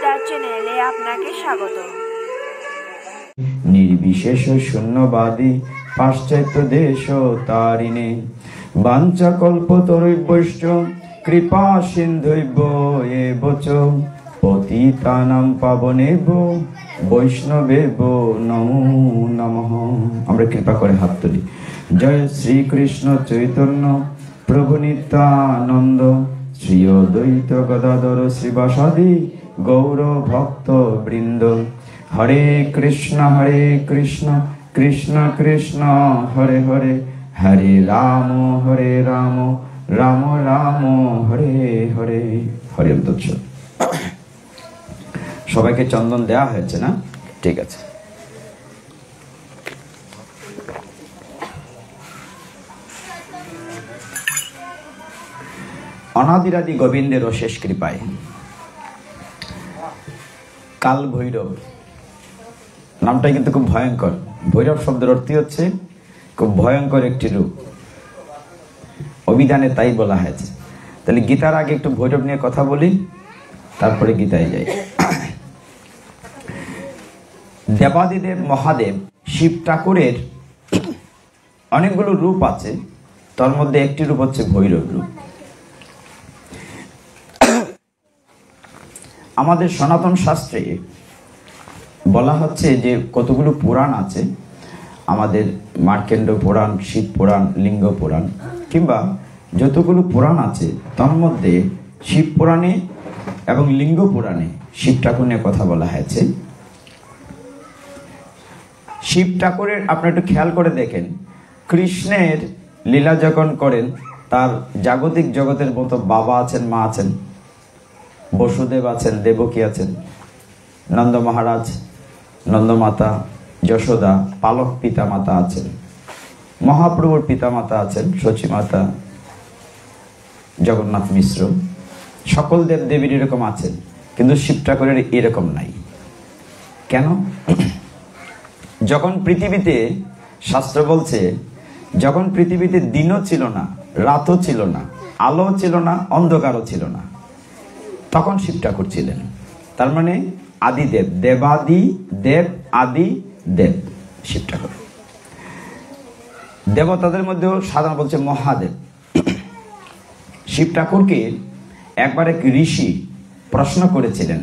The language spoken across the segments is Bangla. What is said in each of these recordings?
গীতার চ্যানেলে আপনাকে স্বাগত। নির্বিশেষ শূন্যবাদী পাশ্চাত্য দেশ তারিণে বাঞ্ছা কল্পতরুভ্যশ্চ কৃপা সিন্ধুভ্য এব চ পতিতানাং পাবনেভ্যো বৈষ্ণবেভ্যো নমো নমঃ। আমরা কৃপা করে হাত তুলি। জয় শ্রীকৃষ্ণ চৈতন্য প্রভু নিত্যানন্দ শ্রী অদ্বৈত গদাধর শ্রীবাসাদি গৌর ভক্ত বৃন্দ। হরে কৃষ্ণ কৃষ্ণ কৃষ্ণ হরে হরে, হরে রাম রাম রাম হরে হরে। হরে তৎসৎ। সবাইকে চন্দন দেওয়া হয়েছে না? ঠিক আছে। অনাদিরাদি গোবিন্দের অশেষ কৃপায় কাল ভৈরব নামটা কিন্তু খুব ভয়ঙ্কর। ভৈরব শব্দের অর্থ হচ্ছে খুব ভয়ঙ্কর একটি রূপ, অভিধানে তাই বলা হয়েছে। তাহলে গীতার আগে একটু ভৈরব নিয়ে কথা বলি, তারপরে গীতায় যাই। দেবাদিদেব মহাদেব শিব ঠাকুরের অনেকগুলো রূপ আছে, তার মধ্যে একটি রূপ হচ্ছে ভৈরব রূপ। আমাদের সনাতন শাস্ত্রে বলা হচ্ছে যে কতগুলো পুরাণ আছে, আমাদের মার্কেন্ড পুরাণ, শিব পুরাণ, লিঙ্গ পুরাণ, কিংবা যতগুলো পুরাণ আছে তার মধ্যে শিব পুরাণে এবং লিঙ্গ পুরাণে শিব ঠাকুর নিয়ে কথা বলা হয়েছে। শিব ঠাকুরের আপনি একটু খেয়াল করে দেখেন, কৃষ্ণের লীলা যখন করেন তার জাগতিক জগতের মতো বাবা আছেন, মা আছেন, বসুদেব আছেন, দেবকী আছেন, নন্দ মহারাজ, নন্দমাতা, যশোদা, পালক পিতা মাতা আছেন, মহাপ্রভুর পিতা মাতা আছেন, সচী মাতা, জগন্নাথ মিশ্র, সকল দেব দেবীর এরকম আছেন, কিন্তু শিব ঠাকুরের এরকম নাই। কেন? যখন পৃথিবীতে, শাস্ত্র বলছে, যখন পৃথিবীতে দিনও ছিল না, রাতও ছিল না, আলো ছিল না, অন্ধকারও ছিল না, তখন শিব ঠাকুর ছিলেন। তার মানে আদিদেব, দেবাদি দেব, আদি দেব শিব ঠাকুর। দেবতাদের মধ্যেও সাধারণ বলছে মহাদেব। শিব ঠাকুরকে একবার এক ঋষি প্রশ্ন করেছিলেন,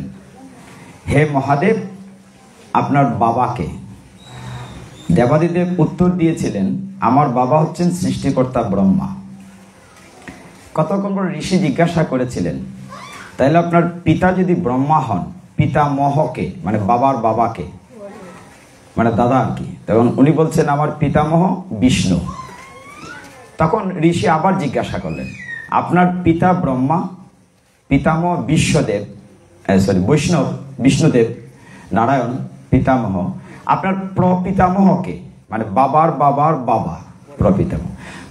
হে মহাদেব, আপনার বাবাকে? দেবাদিদেব উত্তর দিয়েছিলেন, আমার বাবা হচ্ছেন সৃষ্টিকর্তা ব্রহ্মা। কতক্ষণ পর ঋষি জিজ্ঞাসা করেছিলেন, তাহলে আপনার পিতা যদি ব্রহ্মা হন, পিতামহকে মানে বাবার বাবাকে, মানে দাদা আর কি, তখন উনি বলছেন আমার পিতামহ বিষ্ণু। তখন ঋষি আবার জিজ্ঞাসা করলেন, আপনার পিতা ব্রহ্মা, পিতামহ বিশ্বদেব, বৈষ্ণব বিষ্ণুদেব, নারায়ণ পিতামহ, আপনার প্রপিতামহকে মানে বাবার বাবার বাবা প্রপিতামহ।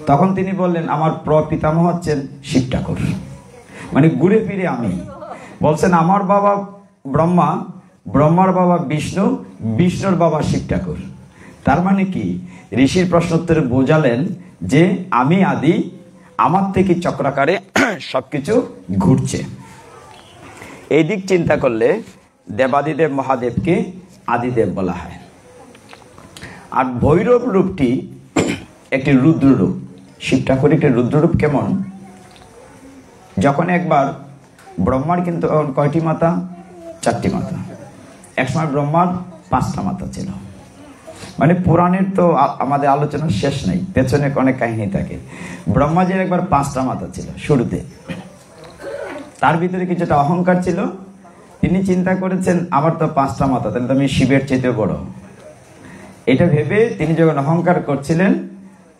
তখন তিনি বললেন, আমার প্রপিতামহ হচ্ছেন শিব ঠাকুর। মানে ঘুরে ফিরে আমি বলছেন, আমার বাবা ব্রহ্মা, ব্রহ্মার বাবা বিষ্ণু, বিষ্ণুর বাবা শিব ঠাকুর। তার মানে কি, ঋষির প্রশ্নোত্তরে বোঝালেন যে আমি আদি, আমার থেকে চক্রাকারে সবকিছু ঘুরছে। এই দিক চিন্তা করলে দেবাদিদেব মহাদেবকে আদিদেব বলা হয়। আর ভৈরব রূপটি একটি রুদ্ররূপ। শিব ঠাকুর একটি রুদ্ররূপ। কেমন? যখন একবার ব্রহ্মার কিন্তু কয়টি মাতা? 4টি মাতা। একসময় ব্রহ্মার 5টা মাতা ছিল। মানে পুরাণের তো আমাদের আলোচনার শেষ নেই, পেছনে অনেক কাহিনী থাকে। ব্রহ্মাজির একবার 5টা মাতা ছিল শুরুতে। তার ভিতরে কিছুটা অহংকার ছিল। তিনি চিন্তা করেছেন, আমার তো 5টা মাতা, তাহলে তো আমি শিবের চেয়ে বড়। এটা ভেবে তিনি যখন অহংকার করছিলেন,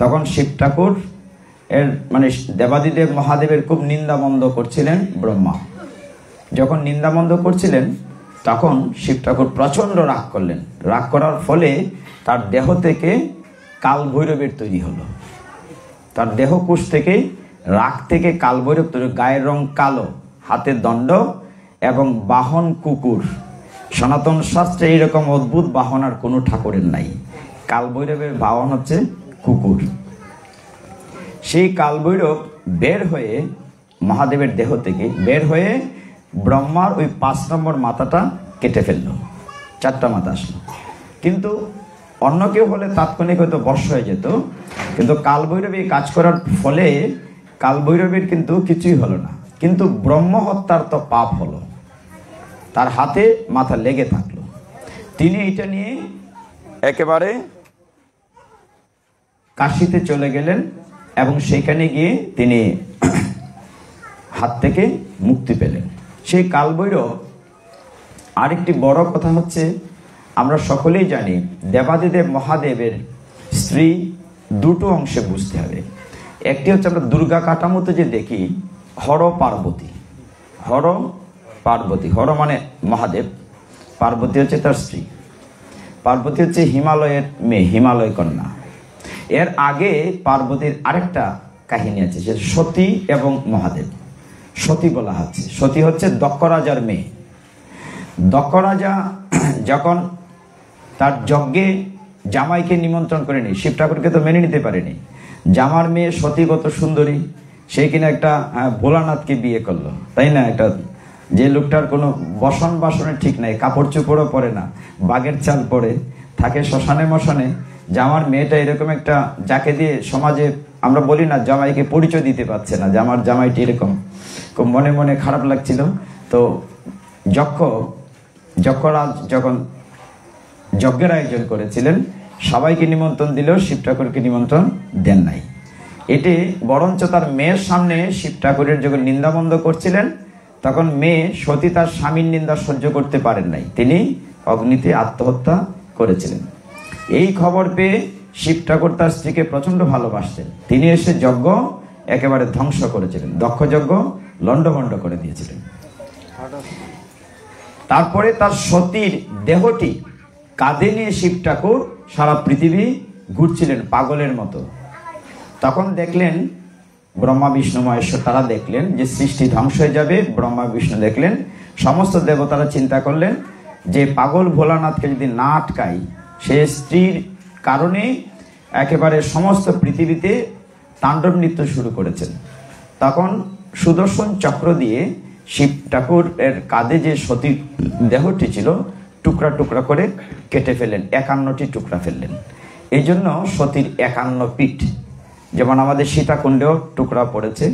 তখন শিব ঠাকুর এর মানে দেবাদিদেব মহাদেবের খুব নিন্দামন্দ করছিলেন ব্রহ্মা। যখন নিন্দামন্দ করছিলেন, তখন শিব ঠাকুর প্রচণ্ড রাগ করলেন। রাগ করার ফলে তার দেহ থেকে কাল ভৈরবের তৈরি হলো। তার দেহকোষ থেকে, রাগ থেকে কাল ভৈরব তৈরি। গায়ের রং কালো, হাতে দণ্ড এবং বাহন কুকুর। সনাতন শাস্ত্রে এইরকম অদ্ভুত বাহন আর কোনো ঠাকুরের নাই। কাল ভৈরবের বাহন হচ্ছে কুকুর। সেই কাল ভৈরব বের হয়ে, মহাদেবের দেহ থেকে বের হয়ে ব্রহ্মার ওই 5 নম্বর মাথাটা কেটে ফেললো, 4টা মাথা আসলো। কিন্তু অন্য কেউ হলে তাৎক্ষণিক হয়তো বর্ষ হয়ে যেত, কিন্তু কালভৈরবী কাজ করার ফলে কালভৈরবীর কিন্তু কিছুই হলো না, কিন্তু ব্রহ্ম হত্যার তো পাপ হলো, তার হাতে মাথা লেগে থাকলো। তিনি এটা নিয়ে একেবারে কাশিতে চলে গেলেন এবং সেখানে গিয়ে তিনি হাত থেকে মুক্তি পেলেন। সেই কালভৈরব, আরেকটি বড় কথা হচ্ছে, আমরা সকলেই জানি দেবাদিদেব মহাদেবের স্ত্রী দুটো অংশে বুঝতে হবে। একটি হচ্ছে আমরা দুর্গা কাঠামোতে যে দেখি হর পার্বতী, হর পার্বতী, হর মানে মহাদেব, পার্বতী হচ্ছে তার স্ত্রী। পার্বতী হচ্ছে হিমালয়ের মেয়ে, হিমালয় কন্যা। এর আগে পার্বতীর আরেকটা কাহিনী আছে, যে সতী এবং মহাদেব। সতী বলা হচ্ছে, সতী হচ্ছে দক্ষ রাজার মেয়ে। দক্ষ রাজা যখন তার যজ্ঞে জামাইকে নিমন্ত্রণ করেনি, শিব ঠাকুরকে তো মেনে নিতে পারেনি, জামার মেয়ে সতী কত সুন্দরী, সে কিনা একটা ভোলানাথকে বিয়ে করলো, তাই না? একটা যে লোকটার কোনো বসন বাসনে ঠিক নাই, কাপড় চোপড়ও পরে না, বাঘের চাল পরে থাকে শ্মশানে মশানে, জামার মেয়েটা এরকম একটা, যাকে দিয়ে সমাজে আমরা বলি না জামাইকে পরিচয় দিতে পারছে না, জামার জামাইটি এরকম, খুব মনে মনে খারাপ লাগছিল। তো যক্ষরাজ যখন যজ্ঞের আয়োজন করেছিলেন, সবাইকে নিমন্ত্রণ দিলেও শিব ঠাকুরকে নিমন্ত্রণ দেন নাই। এটি বরঞ্চ তার মেয়ের সামনে শিব ঠাকুরের যখন নিন্দাবন্ধ করছিলেন, তখন মেয়ে সতী তার স্বামীর নিন্দা সহ্য করতে পারেন নাই, তিনি অগ্নিতে আত্মহত্যা করেছিলেন। এই খবর পেয়ে শিব ঠাকুর তার স্ত্রীকে প্রচন্ড ভালোবাসতেন, তিনি এসে যজ্ঞ একেবারে ধ্বংস করেছিলেন, দক্ষ যজ্ঞ লণ্ডভণ্ড করে দিয়েছিলেন। তারপরে তার সতীর দেহটি কাঁধে নিয়ে শিব ঠাকুর সারা পৃথিবী ঘুরছিলেন পাগলের মতো। তখন দেখলেন ব্রহ্মা বিষ্ণু মহেশ্বর, তারা দেখলেন যে সৃষ্টি ধ্বংস হয়ে যাবে। ব্রহ্মা বিষ্ণু দেখলেন, সমস্ত দেবতারা চিন্তা করলেন যে পাগল ভোলানাথকে যদি না আটকাই, সে স্ত্রীর কারণে একেবারে সমস্ত পৃথিবীতে তাণ্ডব নৃত্য শুরু করেছেন। তখন সুদর্শন চক্র দিয়ে শিব ঠাকুর এর কাঁধে যে সতীর দেহটি ছিল টুকরা টুকরা করে কেটে ফেললেন, 51টি টুকরা ফেললেন। এই জন্য সতীর 51 পিঠ, যেমন আমাদের সীতাকুণ্ডেও টুকরা পড়েছে,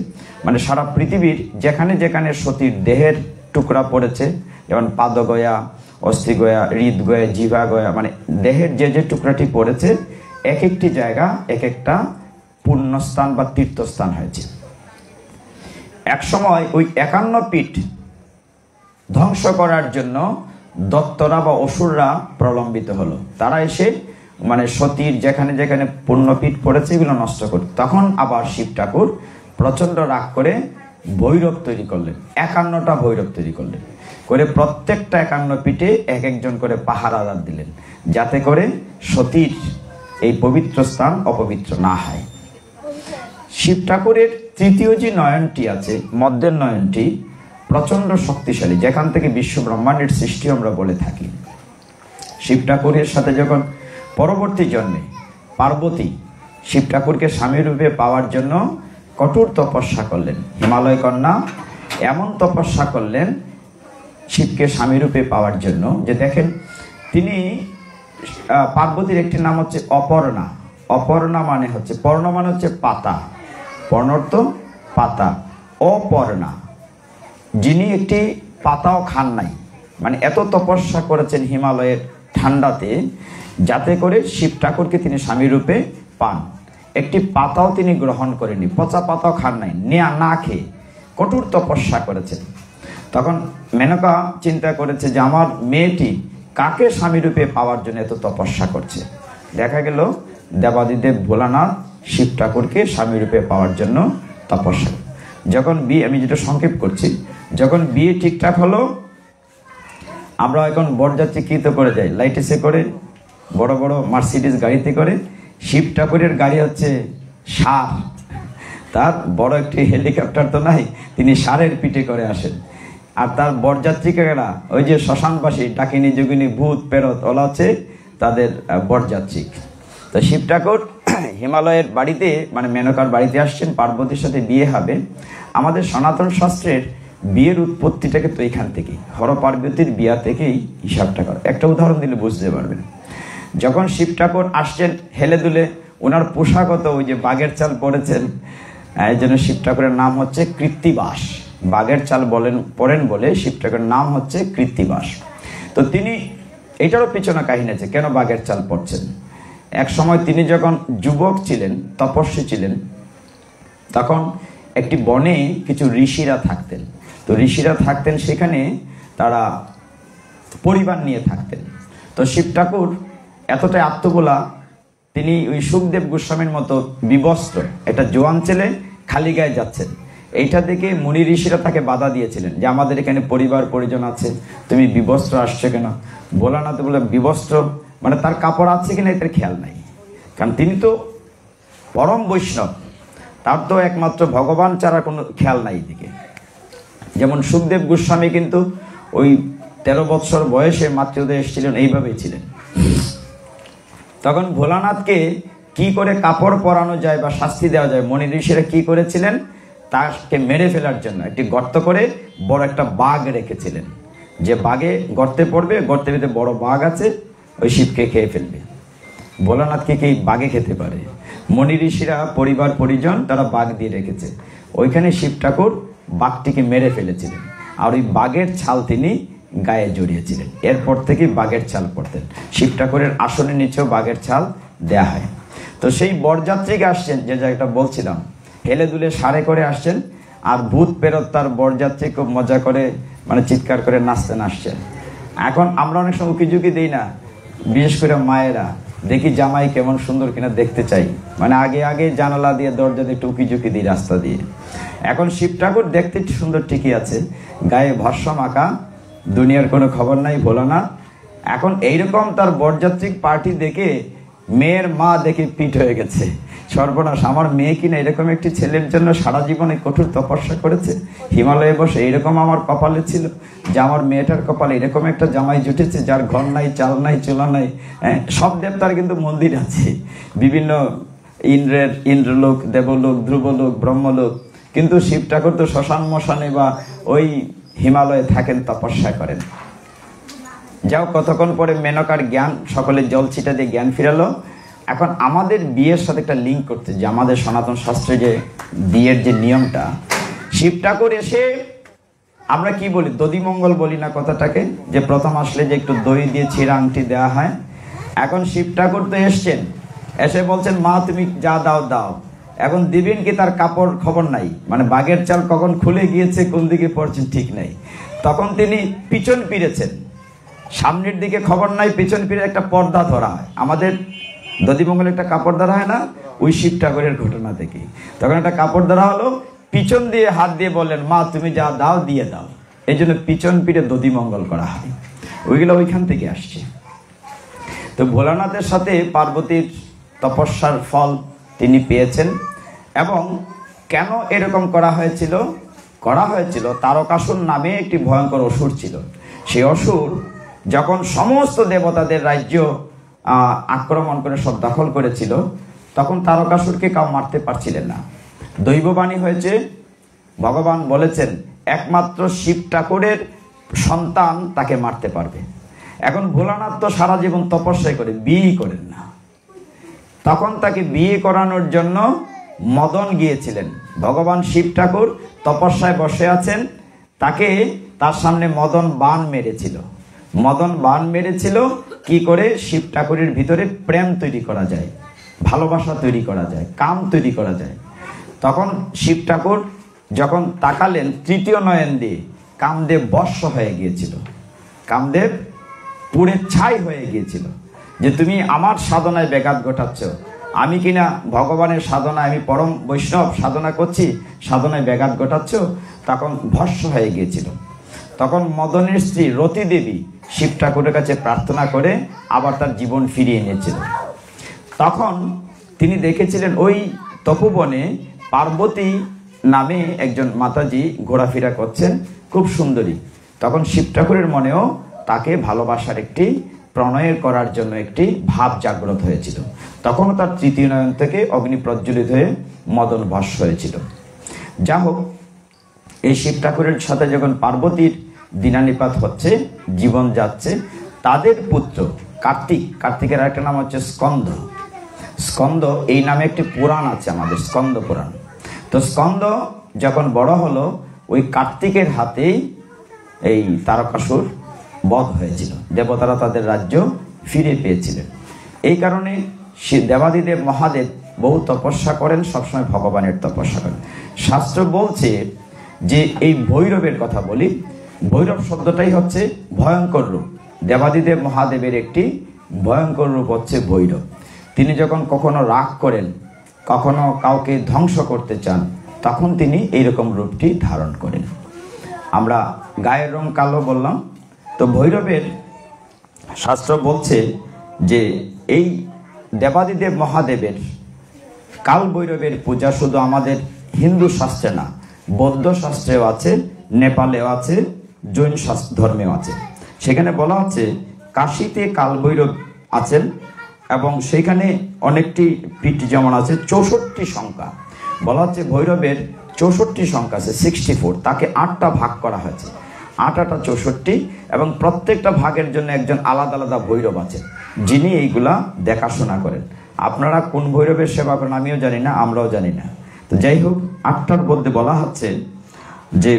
মানে সারা পৃথিবীর যেখানে যেখানে সতীর দেহের টুকরা পড়েছে, যেমন পাদগয়া, অস্থিগয়া, হৃদগয়া, জিভাগয়া, মানে দেহের যে যে টুকরাটি পড়েছে, এক একটি জায়গা এক একটা পুণ্যস্থান বা তীর্থস্থান হয়েছে। এক সময় ওই 51 পিঠ ধ্বংস করার জন্য দত্তরা বা অসুররা প্রলম্বিত হলো, তারা এসে মানে সতীর যেখানে যেখানে পুণ্যপীঠ পড়েছে এগুলো নষ্ট করত। তখন আবার শিব ঠাকুর প্রচন্ড রাগ করে ভৈরব তৈরি করলেন, 51টা ভৈরব তৈরি করলেন, করে প্রত্যেকটা 51 পিঠে এক একজন করে পাহারাদার দিলেন, যাতে করে সতীর এই পবিত্র স্থান অপবিত্র না হয়। শিব ঠাকুরের তৃতীয় যে নয়নটি আছে, মধ্যের নয়নটি প্রচন্ড শক্তিশালী, যেখান থেকে বিশ্ব ব্রহ্মাণ্ডের সৃষ্টি আমরা বলে থাকি। শিব ঠাকুরের সাথে যখন পরবর্তী জন্মে পার্বতী শিব ঠাকুরকে স্বামী রূপে পাওয়ার জন্য কঠোর তপস্যা করলেন, হিমালয় কন্যা এমন তপস্যা করলেন শিবকে স্বামী রূপে পাওয়ার জন্য, যে দেখেন তিনি পার্বতীর একটি নাম হচ্ছে অপর্ণা। অপর্ণা মানে হচ্ছে, পর্ণ মানে হচ্ছে পাতা, পর্ণর্থ পাতা, অপর্ণা, যিনি একটি পাতাও খান নাই, মানে এত তপস্যা করেছেন হিমালয়ের ঠান্ডাতে, যাতে করে শিব ঠাকুরকে তিনি স্বামী রূপে পান। একটি পাতাও তিনি গ্রহণ করেনি, পচা পাতাও খান নাই, না খেয়ে কঠোর তপস্যা করেছেন। তখন মেনকা চিন্তা করেছে যে আমার মেয়েটি কাকে স্বামী রূপে পাওয়ার জন্য এত তপস্যা করছে। দেখা গেল দেবাদিদেব ভোলানাথ শিব ঠাকুরকে স্বামী রূপে পাওয়ার জন্য তপস্যা। যখন বিয়ে, আমি যেটা সংক্ষেপ করছি, যখন বিয়ে ঠিকঠাক হলো, আমরা এখন বরযাত্রী কৃত করে যাই, লাইটেসে করে, বড় বড় মার্সিডিজ গাড়িতে করে। শিব ঠাকুরের গাড়ি হচ্ছে ষাঁড়, তার বড় একটি হেলিকপ্টার তো নাই, তিনি ষাঁড়ের পিঠে করে আসেন। আর তার বরযাত্রীকেরা ওই যে শ্মশানবাসী, ডাকিনী যোগিনী ভূত প্রেরত, ওলা হচ্ছে তাদের বরযাত্রী। তো শিব ঠাকুর হিমালয়ের বাড়িতে, মানে মেনকার বাড়িতে আসছেন, পার্বতীর সাথে বিয়ে হবে। আমাদের সনাতন শাস্ত্রের বিয়ের উৎপত্তিটাকে তো এখান থেকেই, হর পার্বতীর বিয়া থেকেই হিসাবটা করা। একটা উদাহরণ দিলে বুঝতে পারবেন। যখন শিব ঠাকুর আসছেন হেলে দুলে, ওনার পোশাকত ওই যে বাঘের চাল পরেছেন, এই জন্য শিব ঠাকুরের নাম হচ্ছে কৃত্তিবাস। বাঘের চাল পরেন বলে শিব ঠাকুরের নাম হচ্ছে কৃত্তিবাস। তো তিনি, এটারও পিছনে কাহিনী আছে কেন বাঘের চাল পরছেন। এক সময় তিনি যখন যুবক ছিলেন, তপস্বী ছিলেন, তখন একটি বনে কিছু ঋষিরা থাকতেন। তো ঋষিরা থাকতেন সেখানে, তারা পরিবার নিয়ে থাকতেন। তো শিব ঠাকুর এতটাই আত্মবোলা, তিনি ওই সুখদেব গোস্বামীর মতো বিবস্ত্র একটা জোয়ান ছেলে খালি গায়ে যাচ্ছেন। এইটা দেখে মুনি ঋষিরা তাকে বাধা দিয়েছিলেন যে আমাদের এখানে পরিবার পরিজন আছে, তুমি বিবস্ত্র আসছো কেন। ভোলানাথ বলে বিবস্ত্র মানে তার কাপড় আছে কিনা এটার খেয়াল নাই, কারণ তিনি তো পরম বৈষ্ণব, তার তো একমাত্র ভগবান ছাড়া কোনো খেয়াল নাই এদিকে। যেমন সুখদেব গোস্বামী কিন্তু ওই 13 বৎসর বয়সে মাতৃদে এসেছিলেন, এইভাবেই ছিলেন। তখন ভোলানাথকে কি করে কাপড় পরানো যায় বা শাস্তি দেওয়া যায়, মনি ঋষিরা কি করেছিলেন, তাকে মেরে ফেলার জন্য একটি গর্ত করে বড় একটা বাঘ রেখেছিলেন, যে বাঘে গর্তে পড়বে, গর্তের ভিতরে বড় বাঘ আছে, ওই শিবকে খেয়ে ফেলবে। ভোলানাথকে কি বাঘে খেতে পারে? মনি ঋষিরা পরিবার পরিজন তারা বাঘ দিয়ে রেখেছে, ওইখানে শিব ঠাকুর বাঘটিকে মেরে ফেলেছিলেন, আর ওই বাঘের ছাল তিনি গায়ে জড়িয়েছিলেন। এরপর থেকে বাঘের ছাল পরতেন। শিব ঠাকুরের আসনের নিচেও বাঘের ছাল দেয়া হয়। তো সেই বরযাত্রীকে আসছেন, যে জায়গাটা বলছিলাম, হেলে দুলে সারে করে আসছেন, আর ভূত পেরত তার বরযাত্রী খুব মজা করে মানে চিৎকার করে নাচতে আসছেন। এখন আমরা অনেক সময় উকিঝুঁকি দিই না, বিশেষ করে মায়েরা, দেখি জামাই কেমন সুন্দর কিনা দেখতে চাই, মানে আগে আগে জানালা দিয়ে দরজা দিয়ে উকিঝুঁকি দিই রাস্তা দিয়ে। এখন শিব ঠাকুর দেখতে সুন্দর ঠিকই আছে, গায়ে ভস্ম আঁকা, দুনিয়ার কোনো খবর নাই ভোলানাথ। এখন এইরকম তার বরযাত্রী পার্টি দেখে মেয়ের মা দেখে পিঠ হয়ে গেছে, সর্বনাশ, আমার মেয়ে কিনা এরকম একটি ছেলের জন্য সারা জীবনে কঠোর তপস্যা করেছে, হিমালয়ে বসে এইরকম আমার কপালে ছিল যে আমার মেয়েটার কপালে এরকম একটা জামাই জুটেছে যার ঘর নাই, চাল নাই, চুলা নাই। সব দেবতার কিন্তু মন্দির আছে, বিভিন্ন ইন্দ্রলোক, দেবলোক, ধ্রুবলোক, ব্রহ্মলোক, কিন্তু শিব ঠাকুর তো শ্মশান মশানে বা ওই হিমালয়ে থাকেন, তপস্যা করেন। যাও, কতক্ষণ পরে মেনকার জ্ঞান, সকলে জল ছিটা দিয়ে জ্ঞান ফিরালো। এখন আমাদের বিয়ের সাথে একটা লিঙ্ক করতে, যে আমাদের সনাতন শাস্ত্রে যে বিয়ের যে নিয়মটা, শিব ঠাকুর এসে আমরা কি বলি, দধিমঙ্গল বলি না কথাটাকে, যে প্রথম আসলে যে একটু দই দিয়ে ছিঁড়া আংটি দেওয়া হয়। এখন শিব ঠাকুর তো এসছেন, এসে বলছেন মা তুমি যা দাও দাও। এখন দিবেন কি তার কাপড় খবর নাই, মানে বাঘের চাল কখন খুলে গিয়েছে, কোন দিকে পড়ছেন ঠিক নাই। তখন তিনি পিছন ফিরেছেন, সামনের দিকে খবর নাই, পিছন ফিরে একটা পর্দা ধরা হয়। আমাদের দধিমঙ্গলে একটা কাপড় ধরা হয় না, ওই শিব ঠাকুরের ঘটনা থেকে তখন একটা কাপড় ধরা হলো, পিছন দিয়ে হাত দিয়ে বললেন মা তুমি যা দাও দিয়ে দাও। এই জন্য পিছন ফিরে দধিমঙ্গল করা হয়, ওইগুলো ওইখান থেকে আসছে। তো ভোলানাথের সাথে পার্বতীর তপস্যার ফল তিনি পেয়েছেন। এবং কেন এরকম করা হয়েছিল? তারকাসুর নামে একটি ভয়ঙ্কর অসুর ছিল। সেই অসুর যখন সমস্ত দেবতাদের রাজ্য আক্রমণ করে সব দখল করেছিল, তখন তারকাসুরকে কেউ মারতে পারছিলেন না। দৈববাণী হয়েছে, ভগবান বলেছেন একমাত্র শিব ঠাকুরের সন্তান তাকে মারতে পারবে। এখন ভোলানাথ তো সারা জীবন তপস্যা করে বিয়ে করেন না, তখন তাকে বিয়ে করানোর জন্য মদন গিয়েছিলেন। ভগবান শিব ঠাকুর তপস্যায় বসে আছেন, তাকে তার সামনে মদন বাণ মেরেছিল। কি করে? শিব ঠাকুরের ভিতরে প্রেম তৈরি করা যায়, ভালোবাসা তৈরি করা যায়, কাম তৈরি করা যায়। তখন শিব ঠাকুর যখন তাকালেন তৃতীয় নয়ন দিয়ে, কামদেব বর্ষ হয়ে গিয়েছিল, কামদেব পুড়ে ছাই হয়ে গিয়েছিল, যে তুমি আমার সাধনায় ব্যাঘাত ঘটাচ্ছ, আমি কিনা ভগবানের সাধনায়, আমি পরম বৈষ্ণব সাধনা করছি, সাধনায় ব্যাঘাত ঘটাচ্ছ। তখন ভস্ম হয়ে গিয়েছিল। তখন মদনের স্ত্রী রতি দেবী শিব ঠাকুরের কাছে প্রার্থনা করে আবার তার জীবন ফিরিয়ে এনেছিল। তখন তিনি দেখেছিলেন ওই তপোবনে পার্বতী নামে একজন মাতাজি ঘোরাফেরা করছেন, খুব সুন্দরী। তখন শিব ঠাকুরের মনেও তাকে ভালোবাসার একটি প্রণয়ের করার জন্য একটি ভাব জাগ্রত হয়েছিল। তখন তার তৃতীয় নয়ন থেকে অগ্নি প্রজ্বলিত হয়ে মদন ভস্ম হয়েছিল। যা হোক, এই শিব ঠাকুরের সাথে যখন পার্বতীর দিনানিপাত হচ্ছে, জীবন যাচ্ছে, তাদের পুত্র কার্তিকের একটা নাম হচ্ছে স্কন্দ। স্কন্দ এই নামে একটি পুরাণ আছে আমাদের, স্কন্দ পুরাণ। তো স্কন্দ যখন বড় হলো, ওই কার্তিকের হাতেই এই তারকাসুর বধ হয়েছিল, দেবতারা তাদের রাজ্য ফিরে পেয়েছিলেন। এই কারণে দেবাদিদেব মহাদেব বহু তপস্যা করেন, সবসময় ভগবানের তপস্যা করেন। শাস্ত্র বলছে যে এই ভৈরবের কথা বলি, ভৈরব শব্দটাই হচ্ছে ভয়ঙ্কর রূপ। দেবাদিদেব মহাদেবের একটি ভয়ঙ্কর রূপ হচ্ছে ভৈরব। তিনি যখন কখনো রাগ করেন, কখনো কাউকে ধ্বংস করতে চান, তখন তিনি এইরকম রূপটি ধারণ করেন। আমরা গায়ের রং কালো বললাম, তো ভৈরবের শাস্ত্র বলছে যে এই দেবাদিদেব মহাদেবের কাল ভৈরবের পূজা শুধু আমাদের হিন্দু শাস্ত্রে না, বৌদ্ধ শাস্ত্রেও আছে, নেপালেও আছে, জৈন ধর্মেও আছে। সেখানে বলা হচ্ছে কাশীতে কাল ভৈরব আছেন এবং সেখানে অনেকটি পীঠ যেমন আছে 64 সংখ্যা। বলা হচ্ছে ভৈরবের 64 সংখ্যা আছে, 64। তাকে 8টা ভাগ করা হয়েছে, 8টা 64, এবং প্রত্যেকটা ভাগের জন্য একজন আলাদা আলাদা ভৈরব আছেন, যিনি এইগুলা দেখাশোনা করেন। আপনারা কোন ভৈরবের সেবা করেন আমিও জানি না, আমরাও জানি না। তো যাই হোক, 8টার মধ্যে বলা হচ্ছে যে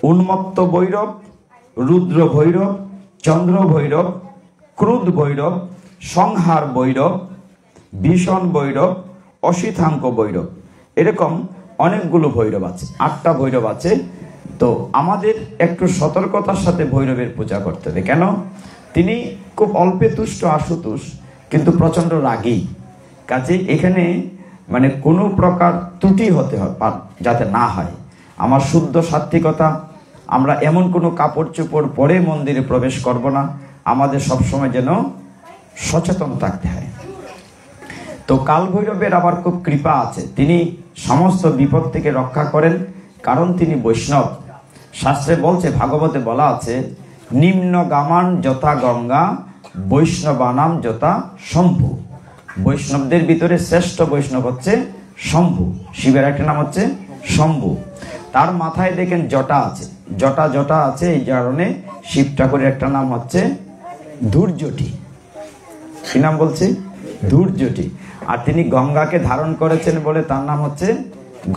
উন্মত্ত ভৈরব, রুদ্র ভৈরব, চন্দ্র ভৈরব, ক্রুধ ভৈরব, সংহার ভৈরব, ভীষণ ভৈরব, অশীথাঙ্ক ভৈরব, এরকম অনেকগুলো ভৈরব আছে, 8টা ভৈরব আছে। তো আমাদের একটু সতর্কতার সাথে ভৈরবের পূজা করতে হবে। কেন? তিনি খুব অল্পে তুষ্ট আশুতোষ, কিন্তু প্রচণ্ড রাগী। কাজে এখানে মানে কোনো প্রকার ত্রুটি হতে হয় যাতে না হয়। আমার শুদ্ধ সাত্ত্বিকতা, আমরা এমন কোনো কাপড় চোপড় পরে মন্দিরে প্রবেশ করব না, আমাদের সবসময় যেন সচেতন থাকতে হয়। তো কাল ভৈরবের আবার খুব কৃপা আছে, তিনি সমস্ত বিপদ থেকে রক্ষা করেন, কারণ তিনি বৈষ্ণব। শাস্ত্রে বলছে, ভাগবতে বলা আছে, নিম্ন গামান যথা গঙ্গা, বৈষ্ণবানাম যথা শম্ভু। বৈষ্ণবদের ভিতরে শ্রেষ্ঠ বৈষ্ণব হচ্ছে শম্ভু, শিবের একটা নাম হচ্ছে শম্ভু। তার মাথায় দেখেন জটা আছে, জটা আছে, এই কারণে শিব ঠাকুরের একটা নাম হচ্ছে ধূর্যটি। কি নাম বলছে? ধূর্যটি। আর তিনি গঙ্গাকে ধারণ করেছেন বলে তার নাম হচ্ছে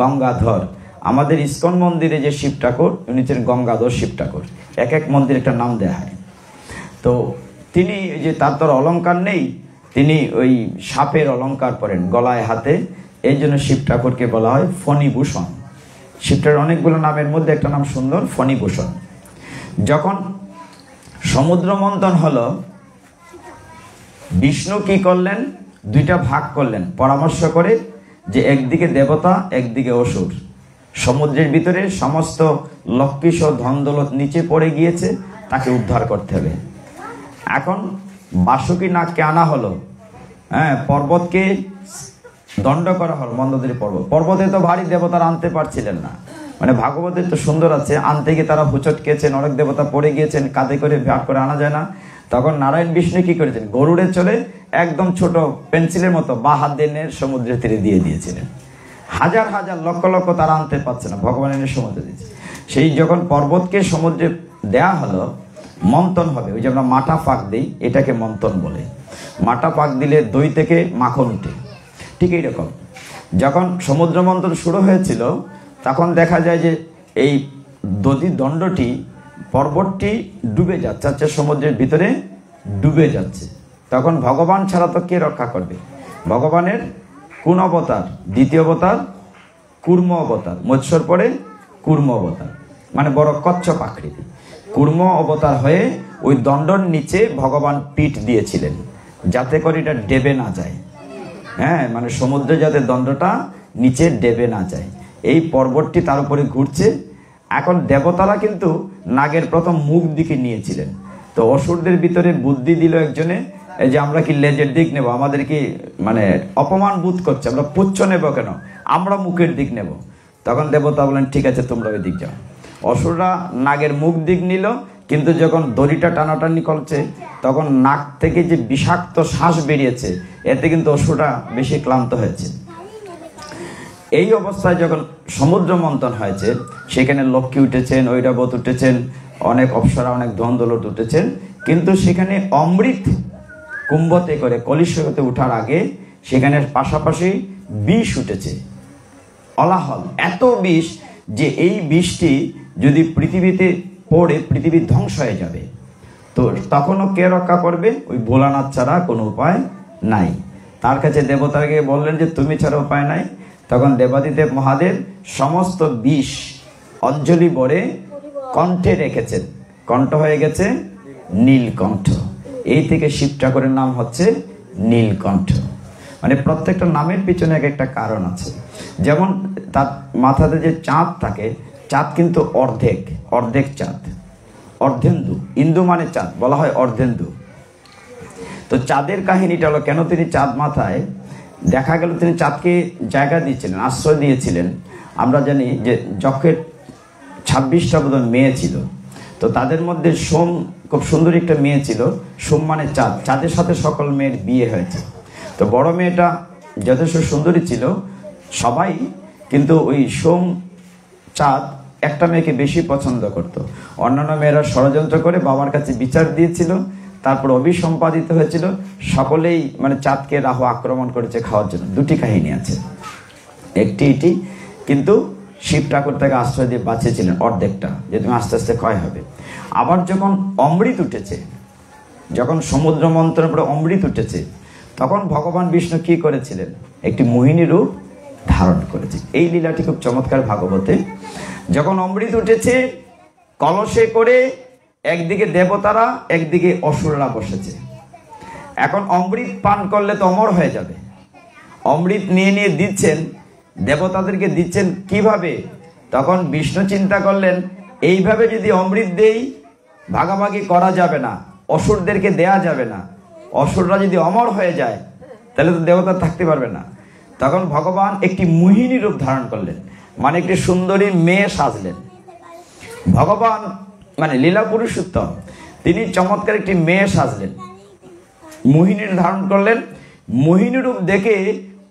গঙ্গাধর। আমাদের ইস্কন মন্দিরে যে শিব ঠাকুর, উনি হচ্ছেন গঙ্গাধর শিব ঠাকুর। এক এক মন্দিরে একটা নাম দেয়া হয়। তো তিনি যে তার তোর অলঙ্কার নেই, তিনি ওই সাপের অলঙ্কার পরেন গলায় হাতে, এই জন্য শিব ঠাকুরকে বলা হয় ফণিভূষণ। শিবটার অনেকগুলো নামের মধ্যে একটা নাম সুন্দর, ফণিভূষণ। যখন সমুদ্র মন্থন হলো, বিষ্ণু কি করলেন? 2টা ভাগ করলেন পরামর্শ করে, যে একদিকে দেবতা, একদিকে অসুর। সমুদ্রের ভিতরে সমস্ত লক্ষ্মীস ধন দৌলত নিচে পড়ে গিয়েছে, তাকে উদ্ধার করতে হবে। এখন বাসুকী নাগকে আনা হলো, পর্বতকে দণ্ড করা হলো, মন্দোদরী পর্বতে তো ভারী দেবতারা আনতে পারছিলেন না। মানে ভাগবতে তো সুন্দর আছে, আনতে গিয়ে তারা হুচট খেয়েছেন, অনেক দেবতা পড়ে গিয়েছেন, কাঁধে করে ভাগ করে আনা যায় না। তখন নারায়ণ বিষ্ণু কি করেছেন? গরুড়ে চলে একদম ছোট পেন্সিলের মতো বা হাত দিয়ে সমুদ্রের তীরে দিয়ে দিয়েছিলেন। হাজার হাজার লক্ষ লক্ষ তারা আনতে পারছে না, ভগবান এনে সমুদ্রে দিয়েছে। সেই যখন পর্বতকে সমুদ্রে দেয়া হলো, মন্থন হবে, ওই যে আমরা মাটা পাক দিই, এটাকে মন্থন বলে। মাটা পাক দিলে দই থেকে মাখন উঠে, ঠিক এইরকম যখন সমুদ্র মন্থন শুরু হয়েছিল, তখন দেখা যায় যে এই দণ্ডটি, পর্বতটি ডুবে যাচ্ছে, সমুদ্রের ভিতরে ডুবে যাচ্ছে। তখন ভগবান ছাড়া তো কে রক্ষা করবে? ভগবানের কোন অবতার? দ্বিতীয় অবতার কুর্ম অবতার, মৎস্যর পরে কুর্ম অবতার, মানে বড় কচ্ছপ আকৃতি। কুর্ম অবতার হয়ে ওই দণ্ডর নিচে ভগবান পিঠ দিয়েছিলেন, যাতে করে এটা ডেবে না যায়। মানে সমুদ্রে যাতে দণ্ডটা নিচে ডেবে না যায়, এই পর্বতটি তার উপরে ঘুরছে। এখন দেবতারা কিন্তু নাগের প্রথম মুখ দিকে নিয়েছিলেন, তো অসুরদের ভিতরে বুদ্ধি দিল একজনে, এই যে আমরা কি লেজের দিক নেব, আমাদের কি মানে অপমান বোধ করছে, আমরা পুচ্ছ নেব কেন, আমরা মুখের দিক নেব। তখন দেবতা বলেন, ঠিক আছে তোমরা ওই দিক যাও। অসুররা নাগের মুখ দিক নিল, কিন্তু যখন দড়িটা টানাটানি করছে, তখন নাক থেকে যে বিষাক্ত শ্বাস বেরিয়েছে, এতে কিন্তু অসুররা বেশি ক্লান্ত হয়েছে। এই অবস্থায় যখন সমুদ্র মন্থন হয়েছে, সেখানে লক্ষ্মী উঠেছেন, ঐরাবত উঠেছেন, অনেক অপ্সরা, অনেক দ্বন্দ্বলট উঠেছেন, কিন্তু সেখানে অমৃত কুম্ভতে করে কলিশতে উঠার আগে সেখানে পাশাপাশি বিষ উঠেছে, অলাহল, এত বিষ যে এই বিষটি যদি পৃথিবীতে পড়ে পৃথিবী ধ্বংস হয়ে যাবে। তো তখনও কে রক্ষা করবে? ওই ভোলানাথ ছাড়া কোনো উপায় নাই। তার কাছে দেবতাকে বললেন যে তুমি ছাড়া উপায় নাই। তখন দেবাদিদেব মহাদেব সমস্ত বিষ অঞ্জলি ভরে কণ্ঠে রেখেছেন, কণ্ঠ হয়ে গেছে নীলকণ্ঠ। এই থেকে শিব ঠাকুরের নাম হচ্ছে নীলকণ্ঠ। মানে প্রত্যেকটা নামের পিছনে এক একটা কারণ আছে। যেমন তার মাথাতে যে চাঁদ থাকে, চাঁদ কিন্তু অর্ধেক, অর্ধেক চাঁদ, অর্ধেন্দু, ইন্দু মানে চাঁদ, বলা হয় অর্ধেন্দু। তো চাঁদের কাহিনীটা হলো, কেন তিনি চাঁদ মাথায়, দেখা গেল তিনি চাঁদকে জায়গা দিয়েছিলেন, আশ্রয় দিয়েছিলেন। আমরা জানি যে যক্ষের 26টা বোধ মেয়ে ছিল, তো তাদের মধ্যে সোম খুব সুন্দরী একটা মেয়ে ছিল। সোম মানে চাঁদ, চাঁদের সাথে সকল মেয়ের বিয়ে হয়েছে। তো বড় মেয়েটা যথেষ্ট সুন্দরী ছিল, সবাই কিন্তু ওই সোম চাঁদ একটা মেয়েকে বেশি পছন্দ করত। অন্যান্য মেয়েরা ষড়যন্ত্র করে বাবার কাছে বিচার দিয়েছিল, তারপর অভিসম্পাদিত হয়েছিল, সকলেই মানে চাঁদকে রাহু আক্রমণ করেছে খাওয়ার জন্য। দুটি কাহিনী আছে, একটি এটি, কিন্তু শিব ঠাকুর তাকে আশ্রয় দিয়ে বাঁচিয়েছিলেন অর্ধেকটা, যে তুমি আস্তে আস্তে ক্ষয় হবে। আবার যখন অমৃত উঠেছে, যখন সমুদ্র মন্থনের পরে অমৃত উঠেছে, তখন ভগবান বিষ্ণু কি করেছিলেন? একটি মোহিনী রূপ ধারণ করেছে। এই লীলাটি খুব চমৎকার ভাগবতে। যখন অমৃত উঠেছে, কলসে করে একদিকে দেবতারা, একদিকে অসুররা বসেছে। এখন অমৃত পান করলে তো অমর হয়ে যাবে। অমৃত নিয়ে নিয়ে দিচ্ছেন, দেবতাদেরকে দিচ্ছেন কিভাবে? তখন বিষ্ণু চিন্তা করলেন, এইভাবে যদি অমৃত দেই, ভাগাভাগি করা যাবে না, অসুরদেরকে দেয়া যাবে না। অসুররা যদি অমর হয়ে যায়, তাহলে তো দেবতা থাকতে পারবে না। তখন ভগবান একটি মোহিনী রূপ ধারণ করলেন, মানে একটি সুন্দরী মেয়ে সাজলেন। ভগবান মানে লীলা পুরুষোত্তম, তিনি চমৎকার একটি মেয়ে সাজলেন, মোহিনী ধারণ করলেন। মোহিনী রূপ দেখে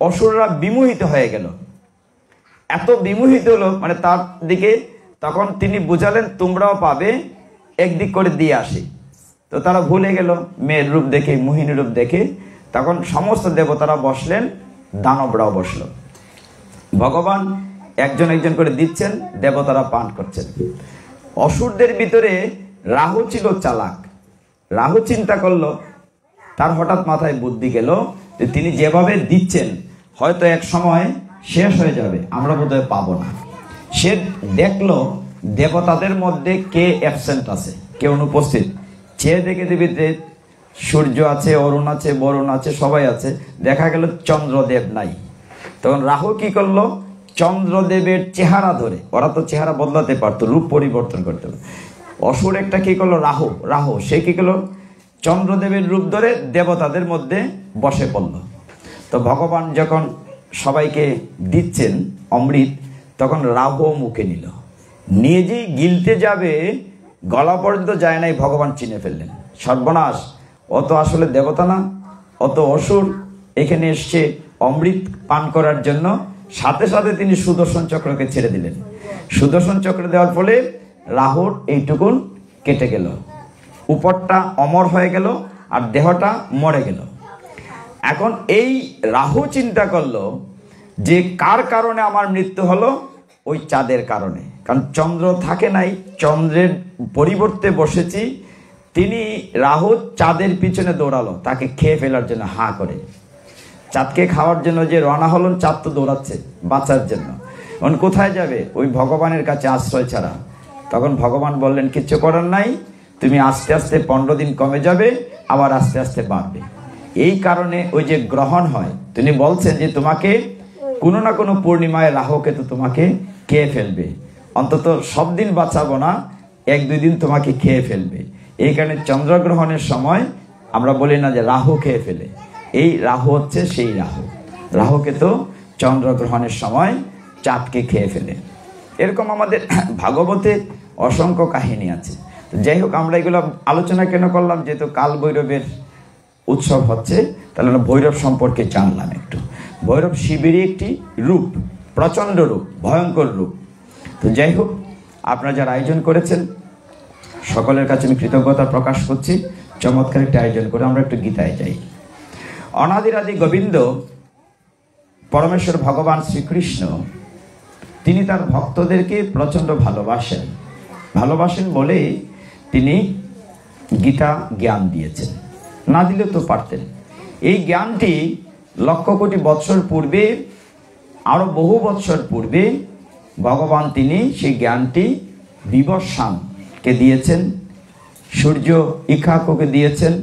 অসুররা বিমোহিত হয়ে গেল, এত বিমোহিত হলো মানে তার দিকে। তখন তিনি বুঝালেন, তোমরাও পাবে, একদিক করে দিয়ে আসি। তো তারা ভুলে গেল মেয়ের রূপ দেখে, মোহিনী রূপ দেখে। তখন সমস্ত দেবতারা বসলেন, দানবরাও বসল। ভগবান একজন একজন করে দিচ্ছেন, দেবতারা পান করছেন। অসুরদের ভিতরে রাহু ছিল চালাক। রাহু চিন্তা করলো, তার হঠাৎ মাথায় বুদ্ধি গেল যে তিনি যেভাবে দিচ্ছেন হয়তো এক সময় শেষ হয়ে যাবে, আমরা বোধহয় পাবো না। সে দেখলো দেবতাদের মধ্যে কে অ্যাবসেন্ট আছে, কে অনুপস্থিত। চেয়ে দেখে দেবীতে সূর্য আছে, অরুণ আছে, বরুণ আছে, সবাই আছে। দেখা গেল চন্দ্রদেব নাই। তখন রাহু কি করলো? চন্দ্রদেবের চেহারা ধরে, ওরা তো চেহারা বদলাতে পারতো, রূপ পরিবর্তন করতে পারতো। অসুর একটা কি করলো? রাহু সে কি করলো? চন্দ্রদেবের রূপ ধরে দেবতাদের মধ্যে বসে পড়ল। তো ভগবান যখন সবাইকে দিচ্ছেন অমৃত, তখন রাহু মুখে নিল, নিয়ে যে গিলতে যাবে, গলা পর্যন্ত যায় নাই, ভগবান চিনে ফেললেন। সর্বনাশ, অত আসলে দেবতা না, অত অসুর এখানে এসছে অমৃত পান করার জন্য। সাথে সাথে তিনি সুদর্শন চক্রকে ছেড়ে দিলেন। সুদর্শন চক্র দেওয়ার ফলে রাহুর এইটুকুন কেটে গেল, উপরটা অমর হয়ে গেল আর দেহটা মরে গেল। এখন এই রাহু চিন্তা করলো যে কার কারণে আমার মৃত্যু হলো? ওই চাঁদের কারণে। কারণ চন্দ্র থাকে নাই, চন্দ্রের পরিবর্তে বসেছি। তিনি রাহু চাঁদের পিছনে দৌড়ালো তাকে খেয়ে ফেলার জন্য, হাঁ করে। চাঁদকে খাওয়ার জন্য যে রওনা হলেন, চাঁদ তো দৌড়াচ্ছে বাঁচার জন্য। এখন কোথায় যাবে? ওই ভগবানের কাছে আশ্রয় ছাড়া। তখন ভগবান বললেন, কিচ্ছু করার নাই, তুমি আস্তে আস্তে 15 দিন কমে যাবে, আবার আস্তে আস্তে বাড়বে। এই কারণে ওই যে গ্রহণ হয়, তিনি বলছেন যে তোমাকে কোনো না কোনো পূর্ণিমায় রাহুকে তো তোমাকে খেয়ে ফেলবে, অন্তত সব দিন বাঁচাবো না, 1-2 দিন তোমাকে খেয়ে ফেলবে। এই কারণে চন্দ্রগ্রহণের সময় আমরা বলি না যে রাহু খেয়ে ফেলে, এই রাহু হচ্ছে সেই রাহু। রাহুকে তো চন্দ্রগ্রহণের সময় চাঁদকে খেয়ে ফেলে। এরকম আমাদের ভাগবতে অসংখ্য কাহিনী আছে। যাই হোক, আমরা এগুলো আলোচনা কেন করলাম? যেহেতু কাল ভৈরবের উৎসব হচ্ছে, তাহলে আমরা ভৈরব সম্পর্কে জানলাম একটু। ভৈরব শিবেরই একটি রূপ, প্রচণ্ড রূপ, ভয়ঙ্কর রূপ। তো যাই হোক, আপনারা যারা আয়োজন করেছেন সকলের কাছে আমি কৃতজ্ঞতা প্রকাশ করছি। চমৎকার একটা আয়োজন করে আমরা একটু গীতায় যাই। অনাদিরাদি গোবিন্দ পরমেশ্বর ভগবান শ্রীকৃষ্ণ তিনি তার ভক্তদেরকে প্রচণ্ড ভালোবাসেন বলে তিনি গীতা জ্ঞান দিয়েছেন। না দিলেও তো পারতেন। এই জ্ঞানটি লক্ষ কোটি বৎসর পূর্বে, আরো বহু বৎসর পূর্বে ভগবান তিনি সেই জ্ঞানটি বিবস্বানকে দিয়েছেন, সূর্য ইক্ষাকুকে দিয়েছেন,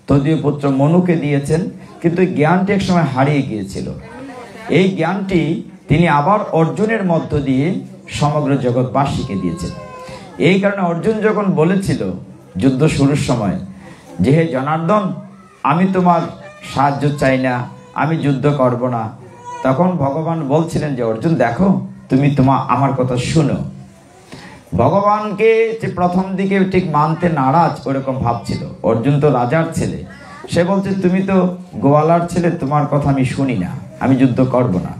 তদীয় পুত্র মনুকে দিয়েছেন, কিন্তু এই জ্ঞানটি একসময় হারিয়ে গিয়েছিল। এই জ্ঞানটি তিনি আবার অর্জুনের মধ্য দিয়ে সমগ্র জগৎবাসীকে দিয়েছেন। এই কারণে অর্জুন যখন বলেছিল যুদ্ধ শুরুর সময় যে হে জনার্দন, আমি তোমার সাহায্য চাই না, আমি যুদ্ধ করব না, তখন ভগবান বলছিলেন যে অর্জুন দেখো, তুমি আমার কথা শুনো। ভগবানকে যে প্রথম দিকে ঠিক মানতে নারাজ ওরকম ভাবছিল। অর্জুন তো রাজার ছেলে, সে বলছে তুমি তো গোয়ালার ছেলে, তোমার কথা আমি শুনি না, আমি যুদ্ধ করব না।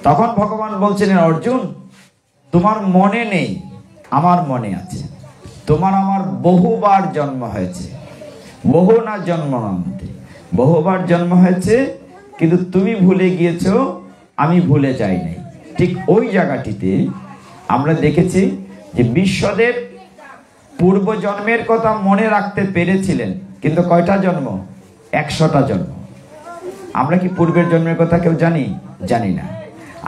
তখন ভগবান বলছিলেন অর্জুন, তোমার মনে নেই, আমার মনে আছে। তোমার আমার বহুবার জন্ম হয়েছে, বহু না জন্মান্তে, বহুবার জন্ম হয়েছে, কিন্তু তুমি ভুলে গিয়েছো, আমি ভুলে যাই নাই। ঠিক ওই জায়গাটিতে আমরা দেখেছি যে বিশ্বদেব পূর্ব জন্মের কথা মনে রাখতে পেরেছিলেন, কিন্তু কয়টা জন্ম? 100টা জন্ম। আমরা কি পূর্বের জন্মের কথা কেউ জানি না।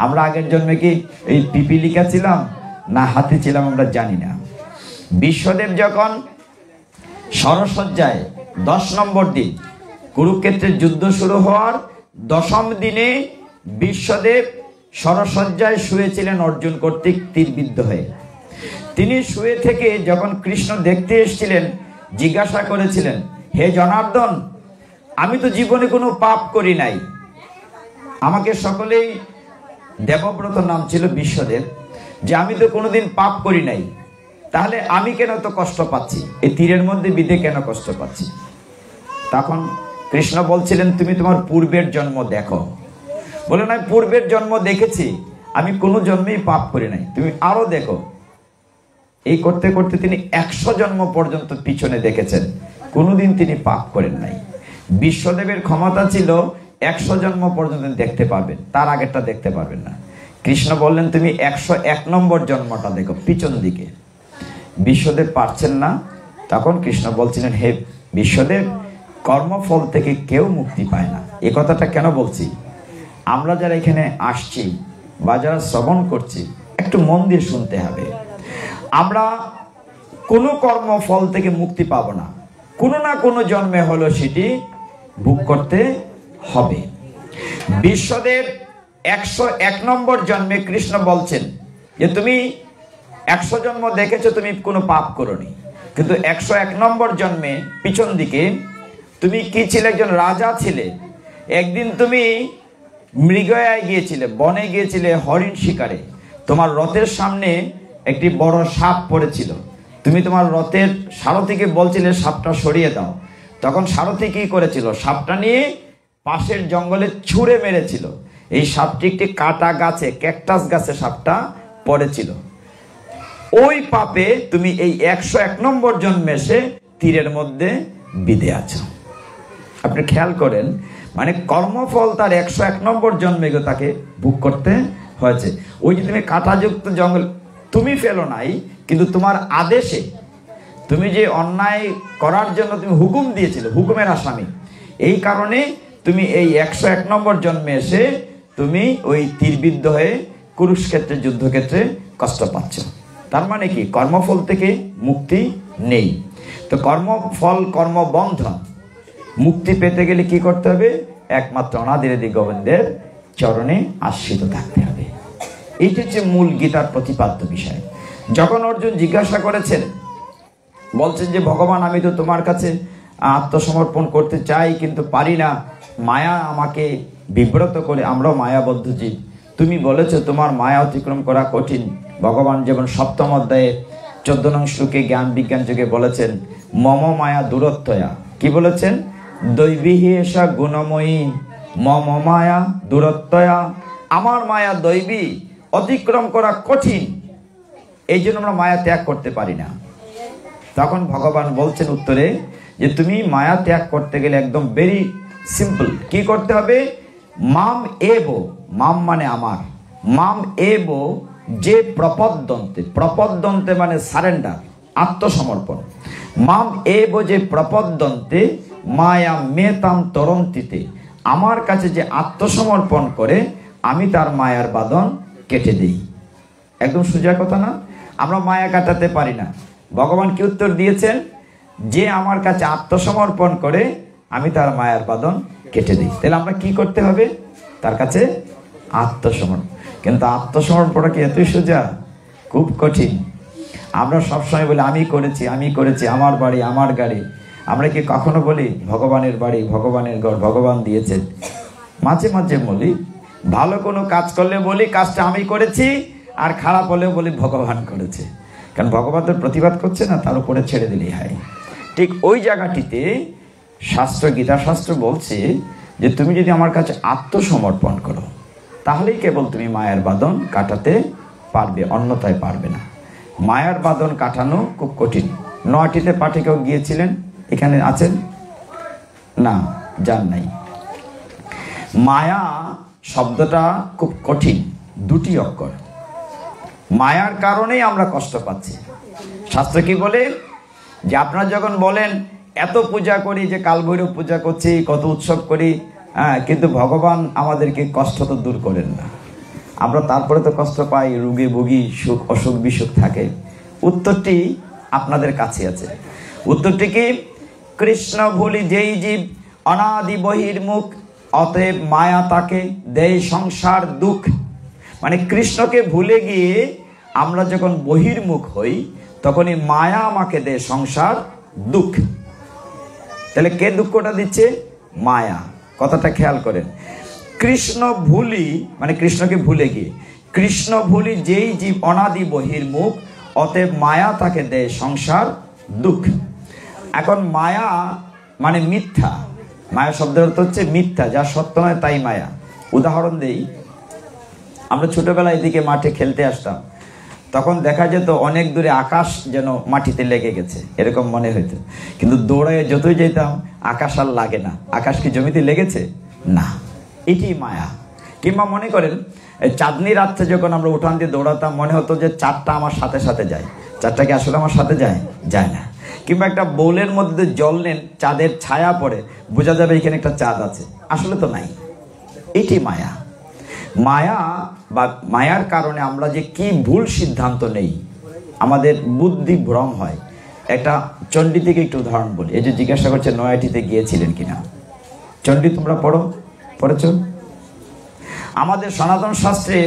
আমরা আগের জন্মে কি এই পিপিলিকা ছিলাম না হাতি ছিলাম আমরা জানি না। বিশ্বদেব যখন সরসজ্জায় 10 নম্বর দিন, কুরুক্ষেত্রের যুদ্ধ শুরু হওয়ার 10ম দিনে বিশ্বদেব সরসজ্জায় শুয়েছিলেন অর্জুন কর্তৃক তীরবিদ্ধ হয়ে। তিনি শুয়ে থেকে যখন কৃষ্ণ দেখতে এসেছিলেন, জিজ্ঞাসা করেছিলেন হে জনার্দন, আমি তো জীবনে কোনো পাপ করি নাই। আমাকে সকলেই, দেবব্রত নাম ছিল বিশ্বদেব, যে আমি তো কোনোদিন পাপ করি নাই, তাহলে আমি কেন তো কষ্ট পাচ্ছি, এই তীরের মধ্যে বিধে কেন কষ্ট পাচ্ছি? তখন কৃষ্ণ বলছিলেন তুমি তোমার পূর্বের জন্ম দেখো। বলে না, পূর্বের জন্ম দেখেছি, আমি কোনো জন্মেই পাপ করি নাই, তুমি আরো দেখো। এই করতে করতে তিনি 100 জন্ম পর্যন্ত পিছনে দেখেছেন, কোনোদিন তিনি পাপ করেন নাই। বিশ্বদেবের ক্ষমতা ছিল 100 জন্ম পর্যন্ত দেখতে পারবেন, তার আগেরটা দেখতে পারবেন না। কৃষ্ণ বললেন তুমি 101 নম্বর জন্মটা দেখো, পিছন দিকে। বিশ্বদেব পারছেন না। তখন কৃষ্ণ বলছিলেন হে বিশ্বদেব, কর্মফল থেকে কেউ মুক্তি পায় না। এ কথাটা কেন বলছি? আমরা যারা এখানে আসছি বা যারা শ্রবণ করছি, একটু মন দিয়ে শুনতে হবে। আমরা কোনো কর্মফল থেকে মুক্তি পাবো না, কোনো না কোনো জন্মে হলো সেটি ভোগ করতে হবে। বিশ্বদেব 101 নম্বর জন্মে কৃষ্ণ বলছেন যে তুমি 100 জন্ম দেখেছো, তুমি কোনো পাপ করোনি, কিন্তু 101 নম্বর জন্মে পিছন দিকে তুমি কি ছিলে? একজন রাজা ছিলে। একদিন তুমি মৃগয়ায় গিয়েছিলে, বনে গিয়েছিলে হরিণ শিকারে। তোমার রথের সামনে একটি বড় সাপ পড়েছিল। তুমি তোমার রথের সারথীকে বলছিলে সাপটা সরিয়ে দাও। তখন সারথী কি করেছিল? সাপটা নিয়ে পাশের জঙ্গলে ছুঁড়ে মেরেছিল। এই সাপটি একটি কাটা গাছে, ক্যাকটাস গাছে সাপটা পড়েছিল। ওই পাপে তুমি এই 101 নম্বর জন্মে এসে তীরের মধ্যে বিধে আছো। আপনি খেয়াল করেন, মানে কর্মফল তার 101 নম্বর জন্মে তাকে ভোগ করতে হয়েছে। ওই যে তুমি কাঁটাযুক্ত জঙ্গল তুমি ফেলো নাই, কিন্তু তোমার আদেশে তুমি যে অন্যায় করার জন্য তুমি হুকুম দিয়েছিলে, হুকুমের আসামি, এই কারণে তুমি এই 101 নম্বর জন্মে এসে তুমি ওই তীরবিদ্ধ হয়ে কুরুক্ষেত্রের যুদ্ধক্ষেত্রে কষ্ট পাচ্ছ। তার মানে কি? কর্মফল থেকে মুক্তি নেই। তো কর্মফল, কর্মবন্ধন, মুক্তি পেতে গেলে কি করতে হবে? একমাত্র অনাদিরাদি গোবিন্দের চরণে আশ্রিত থাকতে হবে। এইটা হচ্ছে মূল গীতার প্রতিপাদ্য বিষয়। যখন অর্জুন জিজ্ঞাসা করেছেন, বলছেন যে ভগবান আমি তো তোমার কাছে আত্মসমর্পণ করতে চাই, কিন্তু পারি না, মায়া আমাকে বিব্রত করে, আমরাও মায়াবদ্ধ জীব। তুমি বলেছো তোমার মায়া অতিক্রম করা কঠিন। ভগবান যেমন 7ম অধ্যায়ে 14 নং শ্লোকে জ্ঞান বিজ্ঞান যুগে বলেছেন মম মায়া দূরত্বয়া। কি বলেছেন? দৈবীহি এষা গুণময়ী মম মায়া দূরত্বয়া। আমার মায়া দৈবী, অতিক্রম করা কঠিন। এই জন্য আমরা মায়া ত্যাগ করতে পারি না। তখন ভগবান বলছেন উত্তরে যে তুমি মায়া ত্যাগ করতে গেলে একদম ভেরি সিম্পল। কি করতে হবে? মাম এব, মাম মানে আমার, মাম এব যে প্রপদ্যন্তে, প্রপদ্যন্তে মানে সারেন্ডার, আত্মসমর্পণ। মাম এব যে প্রপদ্যন্তে মায়া মেতাম তরন্তিতে, আমার কাছে যে আত্মসমর্পণ করে আমি তার মায়ার বাঁধন কেটে দিই। একদম সোজা কথা না? আমরা মায়া কাটাতে পারি না। ভগবান কি উত্তর দিয়েছেন? যে আমার কাছে আত্মসমর্পণ করে আমি তার মায়ার বাঁধন কেটে দিই। তাহলে আমরা কি করতে হবে? তার কাছে আত্মসমর্পণ। কিন্তু আত্মসমর্পণটা কি এতই সোজা? খুব কঠিন। আমরা সবসময় বলি আমি করেছি, আমি করেছি, আমার বাড়ি, আমার গাড়ি। আমরা কি কখনো বলি ভগবানের বাড়ি, ভগবানের ঘর, ভগবান দিয়েছেন? মাঝে মাঝে বলি। ভালো কোনো কাজ করলে বলি কাজটা আমি করেছি, আর খারাপ হলেও বলি ভগবান করেছে। কারণ ভগবান তো প্রতিবাদ করছে না, তার উপরে ছেড়ে দিলেই হয়। ঠিক ওই জায়গাটিতে শাস্ত্র, গীতা শাস্ত্র বলছে যে তুমি যদি আমার কাছে আত্মসমর্পণ করো তাহলেই কেবল তুমি মায়ার বাঁধন কাটাতে পারবে, অন্যথায় পারবে না। মায়ার বাঁধন কাটানো খুব কঠিন। নয়াটিতে পাঠে কেউ গিয়েছিলেন? এখানে আছেন না? যান নাই। মায়া শব্দটা খুব কঠিন, দুটি অক্ষর। মায়ার কারণেই আমরা কষ্ট পাচ্ছি। শাস্ত্র কি বলে? যে আপনারা যখন বলেন এত পূজা করি, যে কালভৈরব পূজা করছি, কত উৎসব করি, কিন্তু ভগবান আমাদেরকে কষ্ট তো দূর করেন না, আমরা তারপরে তো কষ্ট পাই, রোগে ভুগি, সুখ অসুখ বিসুখ থাকে। উত্তরটি আপনাদের কাছে আছে। উত্তরটি কি? কৃষ্ণ ভুলি যেই জীব অনাদি বহির্মুখ, অতএব মায়া তাকে দেয় সংসার দুঃখ। মানে কৃষ্ণকে ভুলে গিয়ে আমরা যখন বহির্মুখ হই তখনই মায়া আমাকে দেয় সংসার দুঃখ। তাহলে কে দুঃখটা দিচ্ছে? মায়া। কথাটা খেয়াল করেন। কৃষ্ণ ভুলি মানে কৃষ্ণকে ভুলে গিয়ে, কৃষ্ণ ভুলি যেই জীব অনাদি বহির্মুখ, অতএব মায়া তাকে দেয় সংসার দুঃখ। এখন মায়া মানে মিথ্যা। মায়া শব্দের অর্থ হচ্ছে মিথ্যা, যা সত্য নয় তাই মায়া। উদাহরণ দেই, আমরা ছোটবেলায় এদিকে মাঠে খেলতে আসতাম, তখন দেখা যেত অনেক দূরে আকাশ যেন মাটিতে লেগে গেছে, এরকম মনে হইতো। কিন্তু দৌড়ায় যতই যেতাম আকাশ আর লাগে না। আকাশ কি জমিতে লেগেছে? না। এটি মায়া। কিংবা মনে করেন চাঁদনি রাত্রে যখন আমরা উঠান দিয়ে দৌড়াতাম, মনে হতো যে চাঁদটা আমার সাথে সাথে যায়। চাঁদটা কি আসলে আমার সাথে যায়? যায় না। কিংবা একটা বোলের মধ্যে জল নেন, চাঁদের ছায়া পড়ে, বোঝা যাবে এখানে একটা চাঁদ আছে, আসলে তো নাই। এটি মায়া। মায়া বা মায়ার কারণে আমরা যে কি ভুল সিদ্ধান্ত নেই, আমাদের বুদ্ধি ভ্রম হয়। একটা চণ্ডী থেকে একটু উদাহরণ বলি। এই যে জিজ্ঞাসা করছে নয়াটিতে গিয়েছিলেন কিনা, চণ্ডী তোমরা পড়েছ? আমাদের সনাতন শাস্ত্রে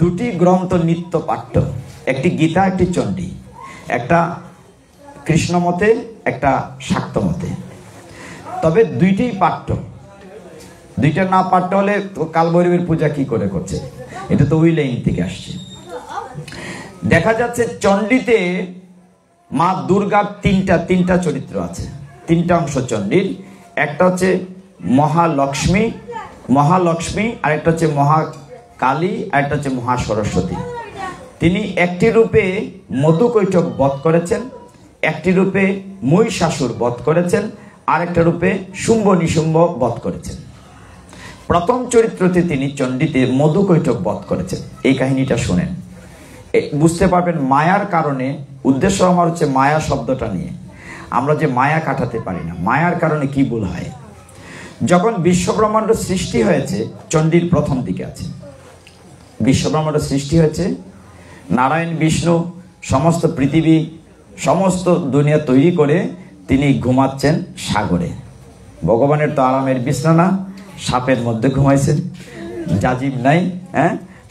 দুটি গ্রন্থ নিত্য পাঠ্য, একটি গীতা, একটি চণ্ডী। একটা কৃষ্ণ মতে, একটা শাক্ত মতে। তবে দুইটাই পাঠ্য। দুইটা না পাঠ্য হলে কালভৈরবের পূজা কি করে করছে? এটা তো ওই লাইন থেকে আসছে। দেখা যাচ্ছে চণ্ডীতে মা দুর্গার তিনটা চরিত্র আছে, তিনটা অংশ চণ্ডীর। একটা হচ্ছে মহালক্ষ্মী, আরেকটা হচ্ছে মহাকালী, আরেকটা হচ্ছে মহাসরস্বতী। তিনি একটি রূপে মধুকৈটব বধ করেছেন, একটি রূপে মহিষাসুর বধ করেছেন, আরেকটা রূপে শুম্ভ নিশুম্ভ বধ করেছেন। প্রথম চরিত্রতে তিনি চণ্ডীতে মধুকৈটব বধ করেছেন। এই কাহিনীটা শুনেন, বুঝতে পারবেন মায়ার কারণে। উদ্দেশ্য আমার হচ্ছে মায়া শব্দটা নিয়ে, আমরা যে মায়া কাটাতে পারি না, মায়ার কারণে কি ভুল হয়। যখন বিশ্বব্রহ্মাণ্ড সৃষ্টি হয়েছে, চণ্ডীর প্রথম দিকে আছে। বিশ্বব্রহ্মাণ্ড সৃষ্টি হয়েছে, নারায়ণ বিষ্ণু সমস্ত পৃথিবী, সমস্ত দুনিয়া তৈরি করে তিনি ঘুমাচ্ছেন সাগরে। ভগবানের তো আরামের বিছানা না, সাপের মধ্যে ঘুমাইছেন। জাজিম নাই,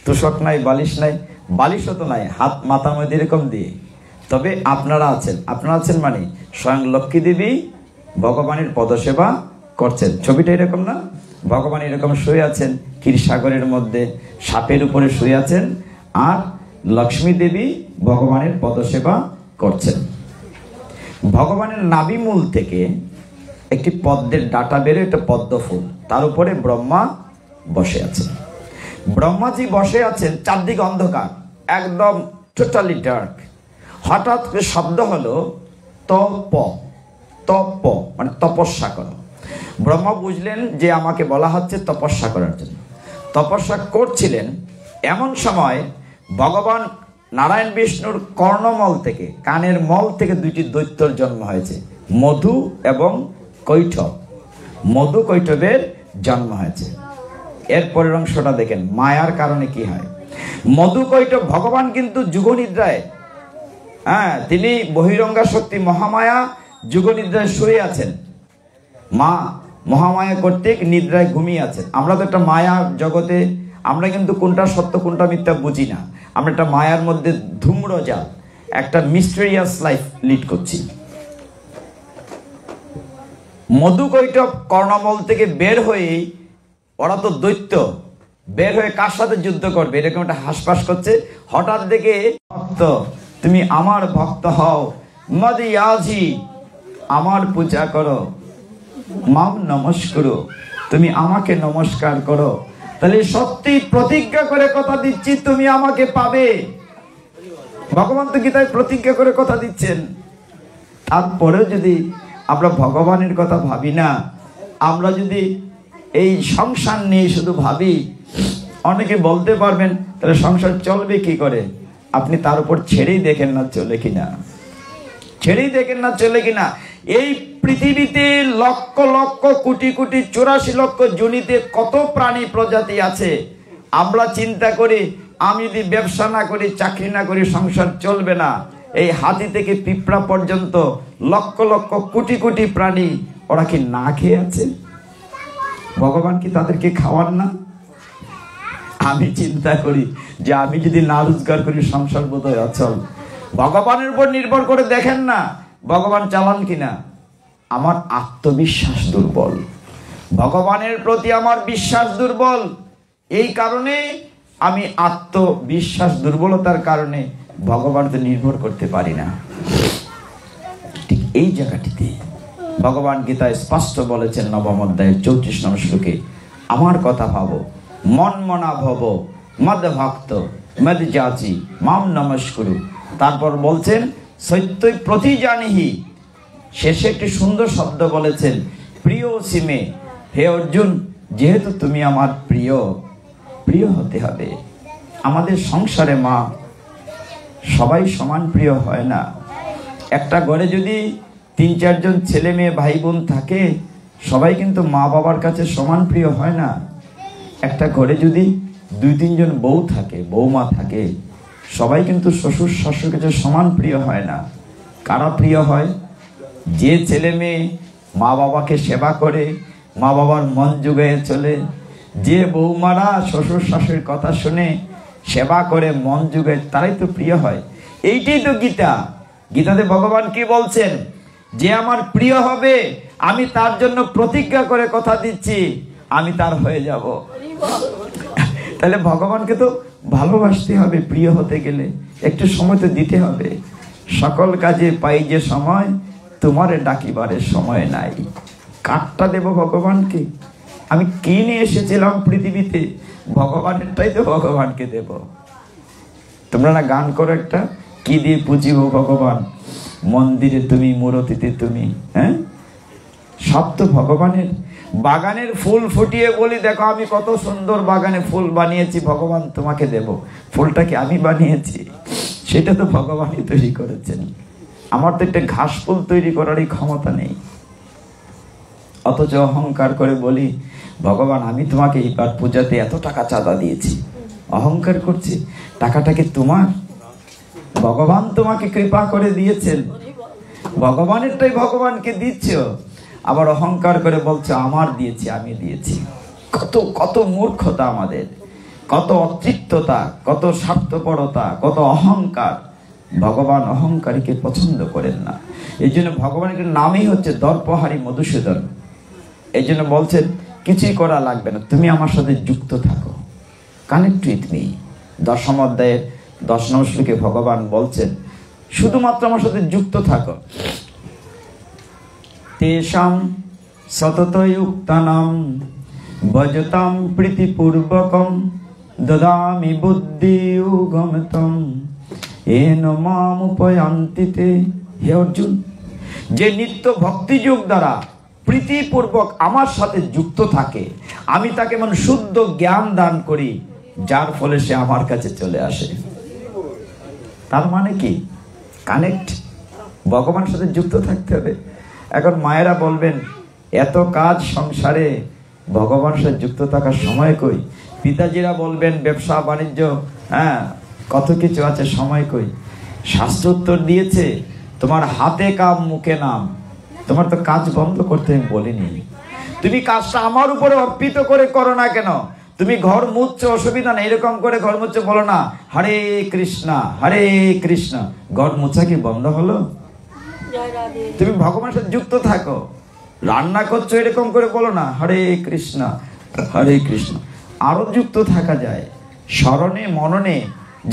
তোষক নাই, বালিশ নাই, বালিশও তো নাই, হাত মাথার মধ্যে এরকম দিয়ে। তবে আপনারা আছেন মানে স্বয়ং লক্ষ্মী দেবী ভগবানের পদসেবা করছেন। ছবিটা এরকম না? ভগবান এরকম শুয়ে আছেন ক্ষীরসাগরের মধ্যে, সাপের উপরে শুয়ে আছেন, আর লক্ষ্মী দেবী ভগবানের পদসেবা করছেন। ভগবানের নাভিমূল থেকে একটি পদ্মের ডাটা বেরো, একটা পদ্ম ফুল, তার উপরে ব্রহ্মা বসে আছেন। ব্রহ্মাজি বসে আছেন, চারদিকে অন্ধকার, একদম টোটালি ডার্ক। হঠাৎ করে শব্দ হলো তপ, তপ মানে তপস্যা করো। ব্রহ্মা বুঝলেন যে আমাকে বলা হচ্ছে তপস্যা করার জন্য। তপস্যা করছিলেন, এমন সময় ভগবান নারায়ণ বিষ্ণুর কর্ণমল থেকে, কানের মল থেকে দুইটি দৈত্যর জন্ম হয়েছে, মধু এবং কৈঠব। মধু কৈঠবের জন্ম হয়েছে। এর পরের অংশটা দেখেন, মায়ার কারণে কি হয়। মধু কৈঠব, ভগবান কিন্তু যুগনিদ্রায়, তিনি বহিরঙ্গা শক্তি মহামায়া যুগনিদ্রায় শুয়ে আছেন। মা মহামায়া কর্তৃক নিদ্রায় ঘুমিয়ে আছেন। আমরা তো একটা মায়া জগতে, আমরা কিন্তু কোনটা সত্য কোনটা মিথ্যা বুঝি না। আমরা একটা মায়ার মধ্যে ধূম্রজাল, একটা মিস্টেরিয়াস লাইফ লিড করছি। মধু কৈঠব কর্ণমল থেকে বের হয়ে, ওরা তো দৈত্য, বের হয়ে কার সাথে যুদ্ধ করবে এরকম একটা হাসপাস করছে। হঠাৎ দেখে, ভক্ত তুমি আমার ভক্ত হও, মদিয়াজি আমার পূজা করো, মাম নমস্কার, তুমি আমাকে নমস্কার করো। তাহলে সত্যি প্রতিজ্ঞা করে কথা দিচ্ছি তুমি আমাকে পাবে। ভগবান তো গীতায় প্রতিজ্ঞা করে কথা দিচ্ছেন। তারপরেও যদি আমরা ভগবানের কথা ভাবি না, আমরা যদি এই সংসার নিয়ে শুধু ভাবি, অনেকে বলতে পারবেন তাহলে সংসার চলবে কি করে? আপনি তার উপর ছেড়েই দেখেন না চলে কিনা, ছেড়েই দেখেন না চলে কিনা। এই পৃথিবীতে লক্ষ লক্ষ কোটি কোটি 84 লক্ষ জনিতে কত প্রাণী প্রজাতি আছে। আমরা চিন্তা করি আমি যদি ব্যবসা না করি, চাকরি না করি, সংসার চলবে না। এই হাতি থেকে পিঁপড়া পর্যন্ত লক্ষ লক্ষ কোটি কোটি প্রাণী, ওরা কি না খেয়ে আছে? ভগবান কি তাদেরকে খাওয়ান না? আমি চিন্তা করি যে আমি যদি না রোজগার করি সংসার বোধহয় অচল। ভগবানের উপর নির্ভর করে দেখেন না ভগবান চালান কিনা। আমার আত্মবিশ্বাস দুর্বল, ভগবানের প্রতি আমার বিশ্বাস দুর্বল। এই কারণে আমি আত্মবিশ্বাস দুর্বলতার কারণে ভগবানকে নির্ভর করতে পারি না। ঠিক এই জায়গাটিতে ভগবান গীতায় স্পষ্ট বলেছেন, নবম অধ্যায়ের 34 নম্বর শ্লোকে, আমার কথা ভাবো, মন মনা ভব মদ ভক্ত মদ যাচি মাম নমস্কুরু। তারপর বলছেন সত্যই প্রতি জানিহি। শেষে একটি সুন্দর শব্দ বলেছেন, প্রিয় সিমে, হে অর্জুন, যেহেতু তুমি আমার প্রিয়, প্রিয় হতে হবে। আমাদের সংসারে মা সবাই সমান প্রিয় হয় না। একটা ঘরে যদি 3-4 জন ছেলে মেয়ে ভাই বোন থাকে, সবাই কিন্তু মা বাবার কাছে সমান প্রিয় হয় না। একটা ঘরে যদি 2-3 জন বউ থাকে, বৌমা থাকে, সবাই কিন্তু শ্বশুর শাশুড়ির কাছে সমান প্রিয় হয় না। কারা প্রিয় হয়? যে ছেলে মেয়ে মা বাবাকে সেবা করে, মা বাবার মন জুগিয়ে চলে, যে বৌমারা শ্বশুর শাশুড়ির কথা শুনে সেবা করে মন জুগায়, তারাই তো প্রিয় হয়। এইটাই তো গীতা। গীতাতে ভগবান কি বলছেন? যে আমার প্রিয় হবে, আমি তার জন্য প্রতিজ্ঞা করে কথা দিচ্ছি আমি তার হয়ে যাব। তাহলে ভগবানকে তো ভালোবাসতে হবে। প্রিয় হতে গেলে একটু সময় তো দিতে হবে। সকল কাজে পাই যে সময়, তোমারে ডাকিবারের সময় নাই। কাঠটা দেব ভগবানকে? আমি কি নিয়ে এসেছিলাম পৃথিবীতে? ভগবানেরটাই তো ভগবানকে দেব। তোমরা না গান করো একটা, কি দিয়ে পুজিব ভগবান, মন্দিরে তুমি, মূরতিতে তুমি। হ্যাঁ, সব তো ভগবানের। বাগানের ফুল ফুটিয়ে বলি, দেখো আমি কত সুন্দর বাগানে ফুল বানিয়েছি, ভগবান তোমাকে দেব। ফুলটা কি আমি বানিয়েছি? সেটা তো ভগবানই তৈরি করেছেন। আমার তো একটা ঘাস ফুল তৈরি করারই ক্ষমতা নেই। অথচ অহংকার করে বলি, ভগবান আমি তোমাকে এইবার পূজাতে এত টাকা চাঁদা দিয়েছি। অহংকার করছি, টাকাটা কি তোমার? ভগবান তোমাকে কৃপা করে দিয়েছেন, ভগবানেরটাই ভগবানকে দিচ্ছ, আবার অহংকার করে বলছো আমার দিয়েছি, আমি দিয়েছি। কত কত মূর্খতা আমাদের, কত অতৃপ্ততা, কত স্বার্থপরতা, কত অহংকার। ভগবান অহংকারীকে পছন্দ করেন না। এই জন্য ভগবানের নামই হচ্ছে দর্পহারী মধুসূদন। এই জন্য বলছেন কিছুই করা লাগবে না, তুমি আমার সাথে যুক্ত থাকো, কানেক্ট উইথ মি। 10ম অধ্যায়ের 10 নম্বর শ্লোকে ভগবান বলছেন শুধুমাত্র আমার সাথে যুক্ত থাকো। তেষাম সততয়ুক্তানাম ভজতাম প্রীতিপূর্বকম দদামি বুদ্ধিযুগমতম এন মাম উপয়ান্তিতে। হে অর্জুন, যে নিত্য ভক্তিযোগ দ্বারা প্রীতিপূর্বক আমার সাথে যুক্ত থাকে, আমি তাকে মানে শুদ্ধ জ্ঞান দান করি, যার ফলে সে আমার কাছে চলে আসে। তার মানে কি? কানেক্ট, ভগবানের সাথে যুক্ত থাকতে হবে। এখন মায়েরা বলবেন, এত কাজ সংসারে, ভগবানের সাথে যুক্ত থাকার সময় কই? পিতাজিরা বলবেন, ব্যবসা বাণিজ্য, হ্যাঁ কত কিছু আছে, সময় কই? শাস্ত্র উত্তর দিয়েছে, তোমার হাতে কাম মুখে নাম। তোমার তো কাজ বন্ধ করতে আমি বলিনি। তুমি কাজটা আমার উপরে অর্পিত করে করো না কেন? তুমি ঘর মুছছো, অসুবিধা নেই, এরকম করে ঘর মুছছো, বলো না হরে কৃষ্ণ হরে কৃষ্ণ, ঘর মুছা কি বন্ধ হলো? তুমি ভগবানের সাথে যুক্ত থাকো। রান্না করছো, এরকম করে বলো না হরে কৃষ্ণ হরে কৃষ্ণ। আরো যুক্ত থাকা যায় স্মরণে মননে।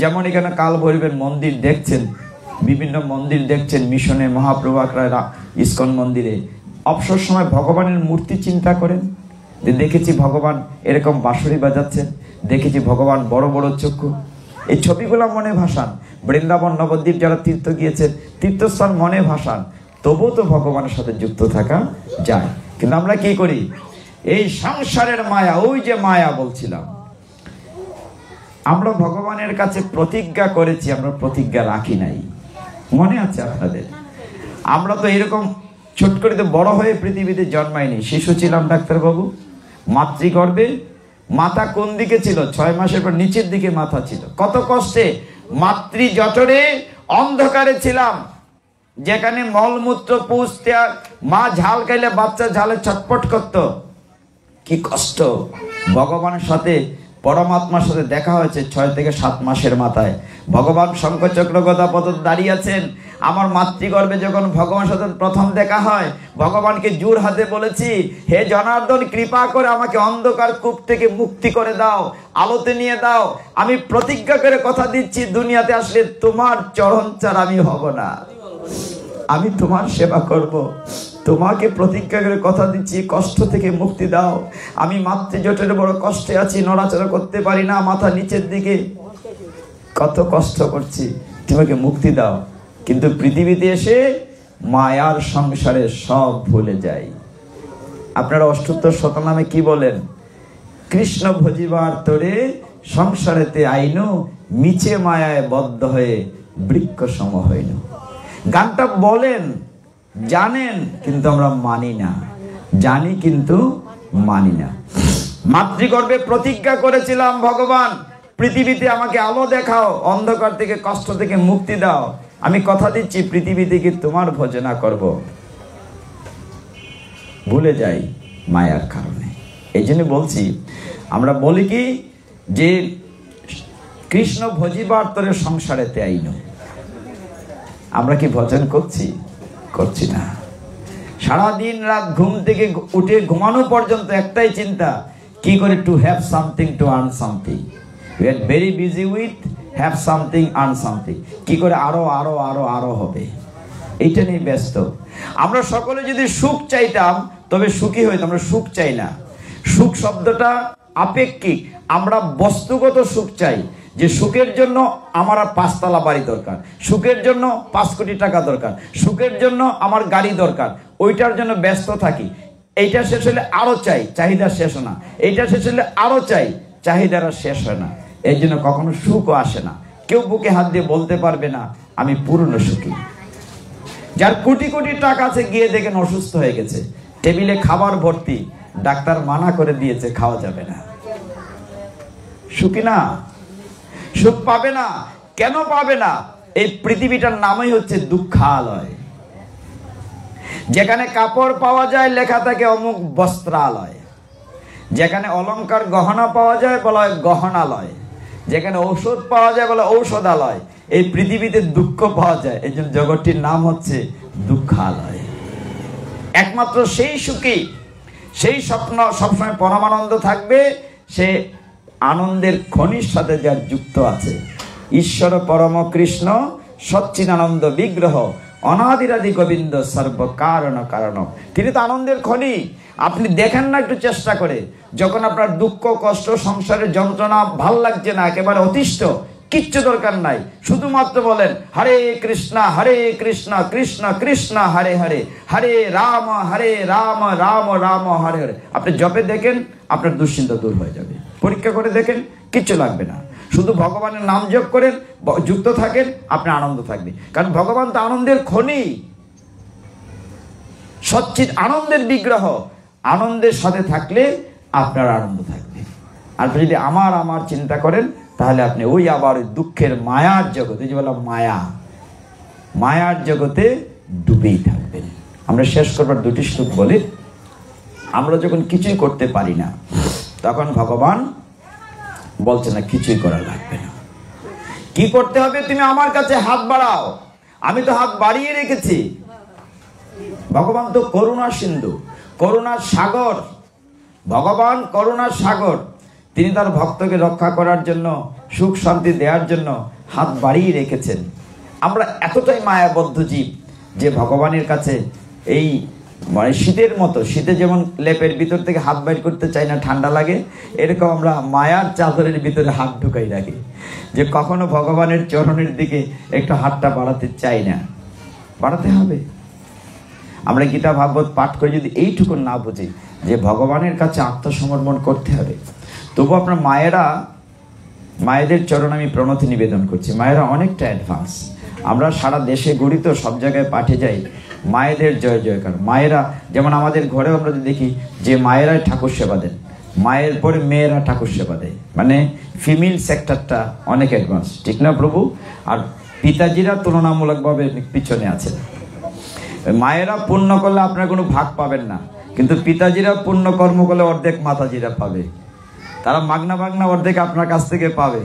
যেমন এখানে কাল ভৈরবের মন্দির দেখছেন, বিভিন্ন মন্দির দেখছেন, মিশনে মহাপ্রভু আকরা ইস্কন মন্দিরে অবসর সময় ভগবানের মূর্তি চিন্তা করেন। দেখেছি ভগবান এরকম বাঁশরি বাজাচ্ছেন, দেখেছি ভগবান বড় বড় চক্ষু। এই ছবিগুলো মনে ভাসান। বৃন্দাবন নবদ্বীপ যারা তীর্থ গিয়েছেন, তীর্থস্থান মনে ভাসান। তবুও তো ভগবানের সাথে যুক্ত থাকা যায়। কিন্তু আমরা কি করি? এই সংসারের মায়া, ওই যে মায়া বলছিলাম, আমরা ভগবানের কাছে প্রতিজ্ঞা করেছি, আমরা প্রতিজ্ঞা রাখি নাই। মনে আছে আপনাদের? আমরা তো এরকম ছোট করে তো বড় হয়ে পৃথিবীতে জন্মাইনি। শিশু ছিলাম ডাক্তারবাবু, মাতৃগর্ভে মাথা কোন দিকে ছিল? 6 মাসের পর নিচের দিকে মাথা ছিল। কত কষ্টে মাতৃ জঠরে অন্ধকারে ছিলাম, যেখানে মলমূত্র পুষতে মা ঝাল খাইলে বাচ্চা ঝালে ছটপট করত। কি কষ্ট! ভগবানের সাথে, পরমাত্মার সাথে দেখা হয়েছে 6 থেকে 7 মাসের মাথায়। ভগবান শঙ্খচক্র গদাপদ দাঁড়িয়ে আছেন। আমার মাতৃগর্ভে যখন ভগবানের সাথে প্রথম দেখা হয়, ভগবানকে জোর হাতে বলেছি, হে জনার্দন, কৃপা করে আমাকে অন্ধকার কূপ থেকে মুক্তি করে দাও, আলোতে নিয়ে দাও। আমি প্রতিজ্ঞা করে কথা দিচ্ছি, দুনিয়াতে আসলে তোমার চরণ ছাড়া আমি হব না, আমি তোমার সেবা করব। তোমাকে প্রতিজ্ঞা করে কথা দিচ্ছি, কষ্ট থেকে মুক্তি দাও। আমি মাতৃজঠরে বড় কষ্টে আছি, নড়াচড়া করতে পারি না, মাথা নিচের দিকে, কত কষ্ট করছি, তোমাকে মুক্তি দাও। কিন্তু পৃথিবীতে এসে মায়ার সংসারে সব ভুলে যাই। আপনারা অষ্টোত্তর শতনামে কি বলেন? কৃষ্ণ ভজিবার তোরে সংসারেতে আইনু, মিছে মায়ায় বদ্ধ হয়ে বৃক্ষ সম হইল। গানটা বলেন, জানেন, কিন্তু আমরা মানি না। জানি কিন্তু মানি না। মাতৃগর্ভে প্রতিজ্ঞা করেছিলাম, ভগবান পৃথিবীতে আমাকে আলো দেখাও, অন্ধকার থেকে কষ্ট থেকে মুক্তি দাও। আমি কথা দিচ্ছি পৃথিবী থেকে তোমার ভজনা করব। ভুলে যাই মায়ার কারণে। এই জন্য বলছি, আমরা বলি কি যে কৃষ্ণ ভজিবার তোরে সংসারেতে আইন। আমরা কি ভজন করছি? করছি না। সারাদিন রাত ঘুম থেকে উঠে ঘুমানো পর্যন্ত একটাই চিন্তা, কি করে to have something, to earn something. We are very busy with have something, earn something. কি করে আরো আরো আরো আরো হবে, এইটা নিয়ে ব্যস্ত। আমরা সকলে যদি সুখ চাইতাম তবে সুখী হইতাম। আমরা সুখ চাই না। সুখ শব্দটা আপেক্ষিক। আমরা বস্তুগত সুখ চাই, যে সুখের জন্য আমার 5 তলা বাড়ি দরকার, সুখের জন্য 5 কোটি টাকা দরকার, সুখের জন্য আমার গাড়ি দরকার, ওইটার জন্য ব্যস্ত থাকি। এইটা শেষ হলে আরো চাই, চাহিদা শেষ হয় না। এইটা শেষ হলে আরো চাই, চাহিদারা শেষ হয় না। এই জন্য কখনো সুখও আসে না। কেউ বুকে হাত দিয়ে বলতে পারবে না আমি পূর্ণ সুখী। যার কোটি কোটি টাকা আছে, গিয়ে দেখেন অসুস্থ হয়ে গেছে, টেবিলে খাবার ভর্তি, ডাক্তার মানা করে দিয়েছে খাওয়া যাবে না। সুখী না? সুখ পাবে না। কেন পাবে না? এই পৃথিবীটার নামই হচ্ছে দুঃখালয়। যেখানে কাপড় পাওয়া যায় লেখা থাকে অমুক বস্ত্রালয়, যেখানে অলংকার গহনা পাওয়া যায় বলা হয় গহনালয়, যেখানে ঔষধ পাওয়া যায় বলা ঔষধালয়। এই পৃথিবীতে দুঃখ পাওয়া যায়, এই জন্য জগৎটির নাম হচ্ছে দুঃখালয়। একমাত্র সেই সুখী, সেই স্বপ্ন সবসময় পরমানন্দ থাকবে, সে আনন্দের খনির সাথে যার যুক্ত আছে। ঈশ্বর পরম কৃষ্ণ সচ্চিদানন্দ বিগ্রহ, অনাদিরাদি গোবিন্দ সর্ব কারণ কারণ। তিনি তো আনন্দের খনি। আপনি দেখেন না একটু চেষ্টা করে, যখন আপনার দুঃখ কষ্ট সংসারের যন্ত্রণা ভাল লাগছে না, একেবারে অতিষ্ঠ, কিচ্ছু দরকার নাই, শুধুমাত্র বলেন হরে কৃষ্ণ কৃষ্ণ কৃষ্ণ হরে হরে, হরে রাম রাম রাম হরে হরে। আপনি জপে দেখেন আপনার দুশ্চিন্তা দূর হয়ে যাবে। পরীক্ষা করে দেখেন, কিচ্ছু লাগবে না। শুধু ভগবানের নাম জপ করেন, যুক্ত থাকেন, আপনার আনন্দ থাকবে। কারণ ভগবান তো আনন্দের খনি, সচ্চিৎ আনন্দের বিগ্রহ। আনন্দের সাথে থাকলে আপনার আনন্দ থাকবে। আর যদি আমার চিন্তা করেন, তাহলে আপনি ওই আবার দুঃখের মায়ার জগতে, যে বলা মায়ার জগতে ডুবেই থাকবেন। আমরা শেষ করবার দুটি শ্লোক বলি। আমরা যখন কিছুই করতে পারি না, তখন ভগবান বলছে না কিছুই করা লাগবে না। কি করতে হবে? তুমি আমার কাছে হাত বাড়াও, আমি তো হাত বাড়িয়ে রেখেছি। ভগবান তো করুণা সিন্ধু, করুণার সাগর। ভগবান করুণার সাগর। তিনি তার ভক্তকে রক্ষা করার জন্য, সুখ শান্তি দেওয়ার জন্য হাত বাড়িয়ে রেখেছেন। আমরা এতটাই মায়াবদ্ধ জীব যে ভগবানের কাছে এই মানে শীতের মতো, শীতে যেমন লেপের ভিতর থেকে হাত বাইর করতে চাই না, ঠান্ডা লাগে, এরকম আমরা মায়ার চাদরের ভিতরে হাত ঢুকাই রাখি, যে কখনো ভগবানের চরণের দিকে একটু হাতটা বাড়াতে চাই না। বাড়াতে হবে। আমরা গীতা ভাগবত পাঠ করে যদি এইটুকু না বুঝি যে ভগবানের কাছে আত্মসমর্পণ করতে হবে, তবু আপনার মায়েদের চরণ আমি প্রণতি নিবেদন করছি। মায়েরা অনেকটা অ্যাডভান্স। আমরা সারা দেশে ঘুরি তো, সব জায়গায় পাঠে যাই, মায়েদের জয় জয়কার। মায়েরা যেমন আমাদের ঘরে আমরা দেখি যে মায়েরাই ঠাকুর সেবা দেন, মায়ের পরে মেয়েরা ঠাকুর সেবা দেয়, মানে ফিমেল সেক্টরটা অনেক অ্যাডভান্স, ঠিক না প্রভু? আর পিতাজিরা তুলনামূলকভাবে পিছনে আছে। মায়েরা পুণ্য করলে আপনার কোনো ভাগ পাবেন না, কিন্তু পিতাজিরা পুণ্য কর্ম করলে অর্ধেক মাতাজিরা পাবে। তারা মাগনা অর্ধেক আপনার কাছ থেকে পাবে।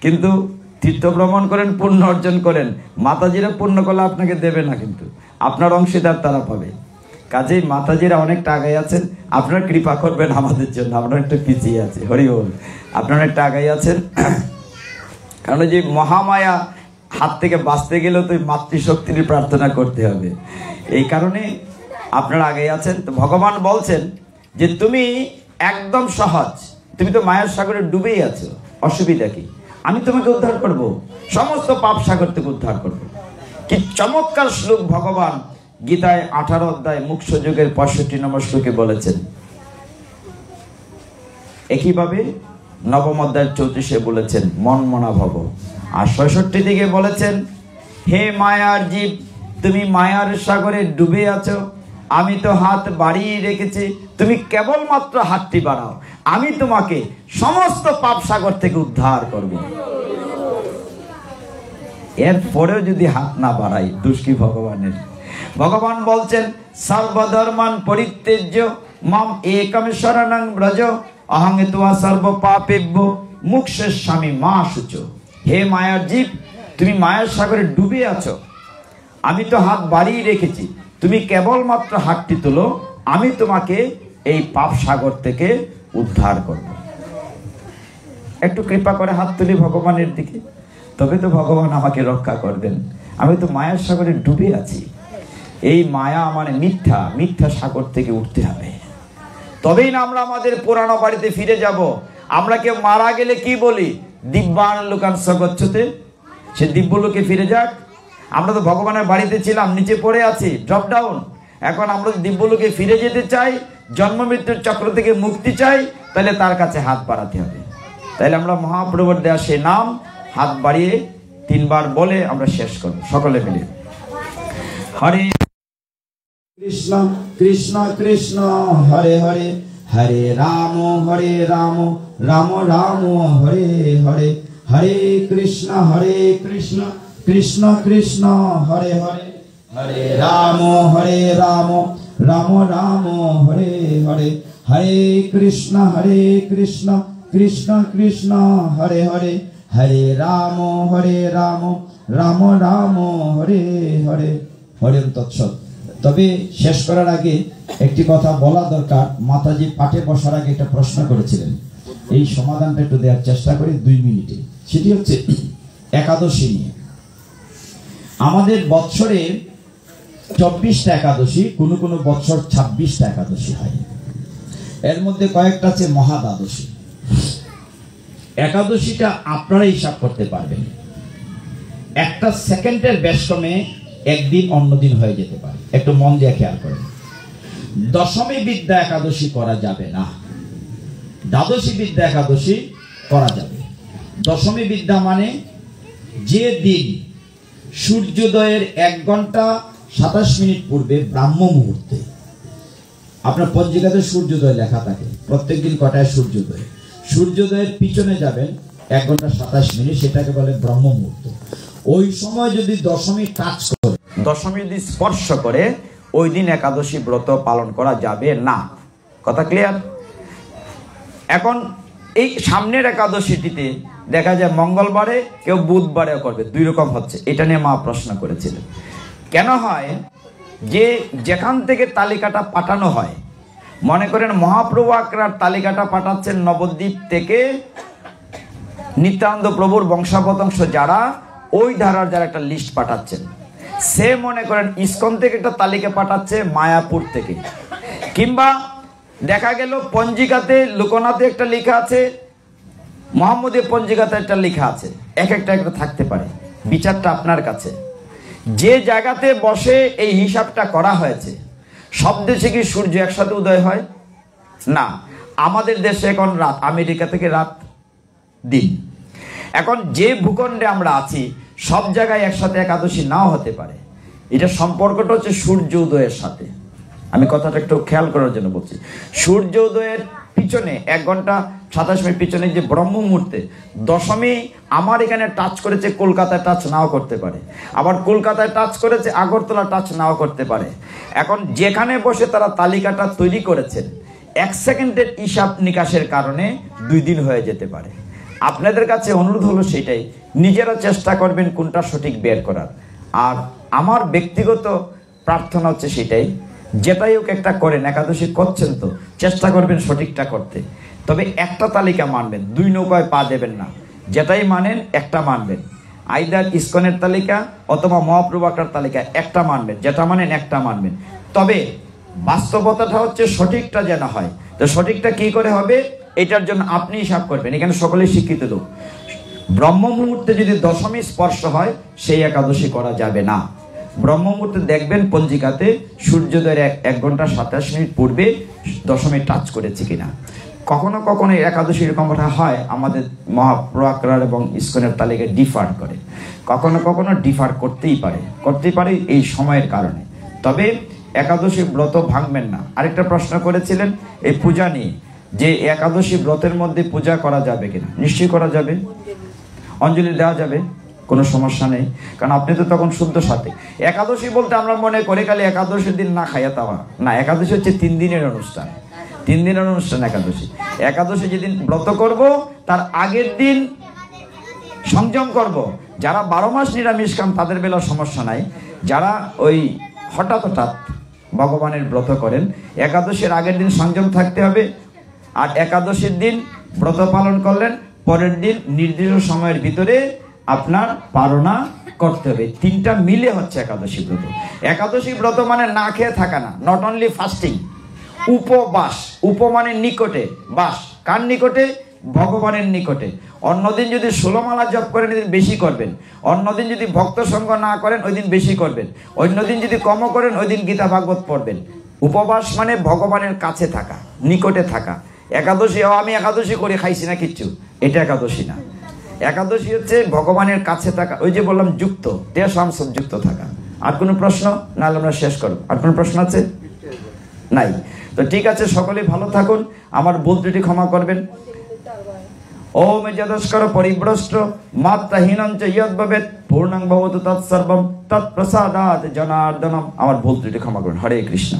কিন্তু তীর্থ ভ্রমণ করেন, পুণ্য অর্জন করেন, মাতাজিরা পুণ্য করলে আপনাকে দেবে না, কিন্তু আপনার অংশীদার তারা পাবে। কাজেই মাতাজিরা অনেকটা আগাই আছেন। আপনারা কৃপা করবেন আমাদের জন্য, আমরা একটু পিছিয়ে আছি। হরি বল। আপনারা একটা আগাই আছেন, কারণ যে মহামায়া হাত থেকে বাঁচতে গেলেও তো মাতৃশক্তির প্রার্থনা করতে হবে। এই কারণে আপনারা আগে আছেন। তো ভগবান বলছেন যে তুমি একদম সহজ, তুমি তো মায়ার সাগরে ডুবেই আছো, অসুবিধা কি? আমি তোমাকে উদ্ধার করব, সমস্ত পাপ সাগর থেকে উদ্ধার করব। কি চমৎকার শ্লোক ভগবান গীতায় 18 অধ্যায় মুখ্য যুগের 65 নম্বর শ্লোকে বলেছেন। একইভাবে নবম অধ্যায় 34 বলেছেন মন মনা ভব। আর 66 দিকে বলেছেন হে মায়ার জীব, তুমি মায়ার সাগরে ডুবে আছো, আমি তো হাত বাড়িয়ে রেখেছি, তুমি কেবলমাত্র হাতটি বাড়াও, আমি তোমাকে সমস্ত পাপ সাগর থেকে উদ্ধার করব। এরপরেও যদি হাত না বাড়াই, দোষ কি ভগবানের? ভগবান বলছেন সর্বধর্মান পরিত্যজ্য মাম একম শরণং ব্রজ অহং ত্বা সর্ব পাপেভ্য মুক্ষেস্বামী মা শুচো। হে মায়ার জীব, তুমি মায়ার সাগরে ডুবে আছো, আমি তো হাত বাড়িয়ে রেখেছি, তুমি কেবলমাত্র হাতটি তোলো, আমি তোমাকে এই পাপ সাগর থেকে উদ্ধার করব। একটু কৃপা করে হাত তুলি ভগবানের দিকে, তবে তো ভগবান আমাকে রক্ষা করবেন। আমি তো মায়ার সাগরে ডুবে আছি। এই মায়া মানে মিথ্যা, মিথ্যা সাগর থেকে উঠতে হবে, তবেই না আমরা আমাদের পুরানো বাড়িতে ফিরে যাব। আমরা কেউ মারা গেলে কি বলি? দিব্যান লোকান সগচ্ছতে, সে দিব্যলোকে ফিরে যাক। আমরা তো ভগবানের বাড়িতে ছিলাম, নিচে পড়ে আছি, ড্রপ ডাউন। এখন আমরা দিব্যলোকে ফিরে যেতে চাই, জন্ম মৃত্যুর চক্র থেকে মুক্তি চাই, তাহলে তার কাছে হাত বাড়াতে হবে। তাহলে আমরা মহাপ্রভুর দেয়া সে নাম হাত বাড়িয়ে 3 বার বলে আমরা শেষ করব সকলে মিলে। হরে কৃষ্ণ কৃষ্ণ কৃষ্ণ হরে হরে, হরে রাম রাম রাম হরে হরে, হরে কৃষ্ণ কৃষ্ণ কৃষ্ণ হরে হরে, হরে রাম রাম রাম হরে হরে, হরে কৃষ্ণ কৃষ্ণ কৃষ্ণ হরে হরে, হরে রাম রাম রাম হরে হরে। হরে তৎসৎ। তবে শেষ করার আগে একটি কথা বলা দরকার। মাতাজি পাঠে বসার আগে একটা প্রশ্ন করেছিলেন, এই সমাধানটা একটু দেওয়ার চেষ্টা করি 2 মিনিটে। সেটি হচ্ছে একাদশী নিয়ে। আমাদের বৎসরে 24টা একাদশী, কোনো কোনো বৎসর 26টা একাদশী হয়। এর মধ্যে কয়েকটা আছে মহাদ্বাদশী। একাদশীটা আপনারা হিসাব করতে পারবেন। একটা সেকেন্ডের ব্যস্তমে একদিন অন্যদিন হয়ে যেতে পারে, একটু মন দিয়ে খেয়াল করেন। দশমী বিদ্যা একাদশী করা যাবে না, দ্বাদশী বিদ্যা একাদশী করা যাবে। দশমী বিদ্যা মানে যে দিন সূর্যোদয়ের 1 ঘন্টা 27 মিনিট পূর্বে ব্রাহ্ম মুহূর্তে, আপনার পঞ্জিকাতে সূর্যোদয় লেখা থাকে, প্রত্যেক দিন কটায় সূর্যোদয়, সূর্যোদয়ের পিছনে যাবেন 1 ঘন্টা 27 মিনিট, সেটাকে বলে ব্রহ্ম মুহূর্ত। ওই সময় যদি দশমী টাচ করে, দশমী যদি স্পর্শ করে, ওই দিন একাদশী ব্রত পালন করা যাবে না। কথা ক্লিয়ার? এখন এই সামনের একাদশীটিতে দেখা যায় মঙ্গলবারে, কেউ বুধবারেও করবে, 2 রকম হচ্ছে। এটা নিয়ে মা প্রশ্ন করেছিলেন। কেন হয় যে যেখান থেকে তালিকাটা পাঠানো হয়, মনে করেন মহাপ্রভু আকরার তালিকাটা পাঠাচ্ছেন নবদ্বীপ থেকে, নিত্যানন্দ প্রভুর বংশাবতংশ যারা, ওই ধারার যারা একটা লিস্ট পাঠাচ্ছেন। সে মনে করেন ইসকন থেকে একটা তালিকা পাঠাচ্ছে মায়াপুর থেকে, কিংবা দেখা গেল পঞ্জিকাতে লোকনাথে একটা লেখা আছে, মোহাম্মদীয় পঞ্জিকাতে একটা লেখা আছে, এক একটা থাকতে পারে। বিচারটা আপনার কাছে। যে জায়গাতে বসে এই হিসাবটা করা হয়েছে, সব দেশে কি সূর্য একসাথে উদয় হয়? না, আমাদের দেশে এখন রাত, আমেরিকা থেকে রাত দিন। এখন যে ভূখণ্ডে আমরা আছি, সব জায়গায় একসাথে একাদশী নাও হতে পারে। এটা সম্পর্কটা হচ্ছে সূর্য উদয়ের সাথে। আমি কথাটা একটু খেয়াল করার জন্য বলছি। সূর্য উদয়ের পিছনে 1 ঘন্টা 27 মিনিট পিছনে যে ব্রহ্ম মুহূর্তে, দশমী আমার এখানে টাচ করেছে, কলকাতায় টাচ নাও করতে পারে, আবার কলকাতায় টাচ করেছে, আগরতলা টাচ নাও করতে পারে। এখন যেখানে বসে তারা তালিকাটা তৈরি করেছেন, 1 সেকেন্ডের হিসাব নিকাশের কারণে 2 দিন হয়ে যেতে পারে। আপনাদের কাছে অনুরোধ হলো সেটাই, নিজেরা চেষ্টা করবেন কোনটা সঠিক বের করার। আর আমার ব্যক্তিগত প্রার্থনা হচ্ছে সেটাই, যেটাই হোক একটা করেন, একাদশী করছেন তো চেষ্টা করবেন সঠিকটা করতে। তবে একটা তালিকা মানবেন, 2 নৌকায় পা দেবেন না। যেটাই মানেন একটা মানবেন, আইদার ইসকনের তালিকা অথবা মহাপ্রভু আকরার তালিকা, একটা মানবেন। যেটা মানেন একটা মানবেন। তবে বাস্তবতাটা হচ্ছে সঠিকটা যেন হয়। তো সঠিকটা কি করে হবে, এটার জন্য আপনি হিসাব করবেন। এখানে সকলেই শিক্ষিত লোক। ব্রহ্ম মুহূর্তে যদি দশমী স্পর্শ হয়, সেই একাদশী করা যাবে না। ব্রহ্ম মুহূর্তে দেখবেন পঞ্জিকাতে সূর্যোদয়ের 1 ঘন্টা 27 মিনিট পূর্বে দশমী টাচ করেছে কিনা। কখনো কখনো একাদশী এরকম হয়, আমাদের মহাপ্রভু আকরার এবং ইসকনের তালিকায় ডিফার করে, কখনো কখনো ডিফার করতেই পারে এই সময়ের কারণে। তবে একাদশী ব্রত ভাঙবেন না। আরেকটা প্রশ্ন করেছিলেন এই পূজা নিয়ে, যে একাদশী ব্রতের মধ্যে পূজা করা যাবে কিনা। নিশ্চয়ই করা যাবে, অঞ্জলি দেওয়া যাবে, কোনো সমস্যা নেই, কারণ আপনি তো তখন শুদ্ধ সাথে। একাদশী বলতে আমরা মনে করি খালি একাদশীর দিন না খাইয়া তাওয়া না। একাদশী হচ্ছে 3 দিনের অনুষ্ঠান, 3 দিনের অনুষ্ঠান একাদশী। একাদশী যেদিন ব্রত করব, তার আগের দিন সংযম করব। যারা 12 মাস নিরামিষ খান তাদের বেলা সমস্যা নাই। যারা ওই হঠাৎ ভগবানের ব্রত করেন, একাদশীর আগের দিন সংযম থাকতে হবে। আর একাদশীর দিন ব্রত পালন করলেন, পরের দিন নির্দিষ্ট সময়ের ভিতরে আপনার পারণা করতে হবে। 3টা মিলে হচ্ছে একাদশী ব্রত। একাদশী ব্রত মানে না খেয়ে থাকা না, নট অনলি ফাস্টিং, উপবাস। উপ মানে নিকটে, বাস কার নিকটে? ভগবানের নিকটে। অন্যদিন যদি 16 মালা জপ করেন, ওই দিন বেশি করবেন। অন্যদিন যদি ভক্ত সঙ্গ না করেন, ওই দিন বেশি করবেন। অন্যদিন যদি কম করেন, ওই দিন গীতা ভাগবত পড়বেন। উপবাস মানে ভগবানের কাছে থাকা, নিকটে থাকা। একাদশী আমি একাদশী করে খাইছি না কিচ্ছু, এটা একাদশী না। একাদশী হচ্ছে ভগবানের কাছে থাকা, ওই যে বললাম যুক্ত, তেসাম সব যুক্ত থাকা। আর কোনো প্রশ্ন? নাহলে আমরা শেষ করব। আর কোনো প্রশ্ন আছে? নাই। তো ঠিক আছে, সকলে ভালো থাকুন, আমার ভুল ত্রুটি ক্ষমা করবেন। ওম যদস্কর পরিভ্রষ্ট মাত্রাহীনঞ্চ ইয়দ্ভবেৎ পূর্ণং ভবতু তৎসর্বং তৎপ্রসাদাৎ জনার্দনম। আমার ভুল ত্রুটি ক্ষমা করুন। হরে কৃষ্ণ।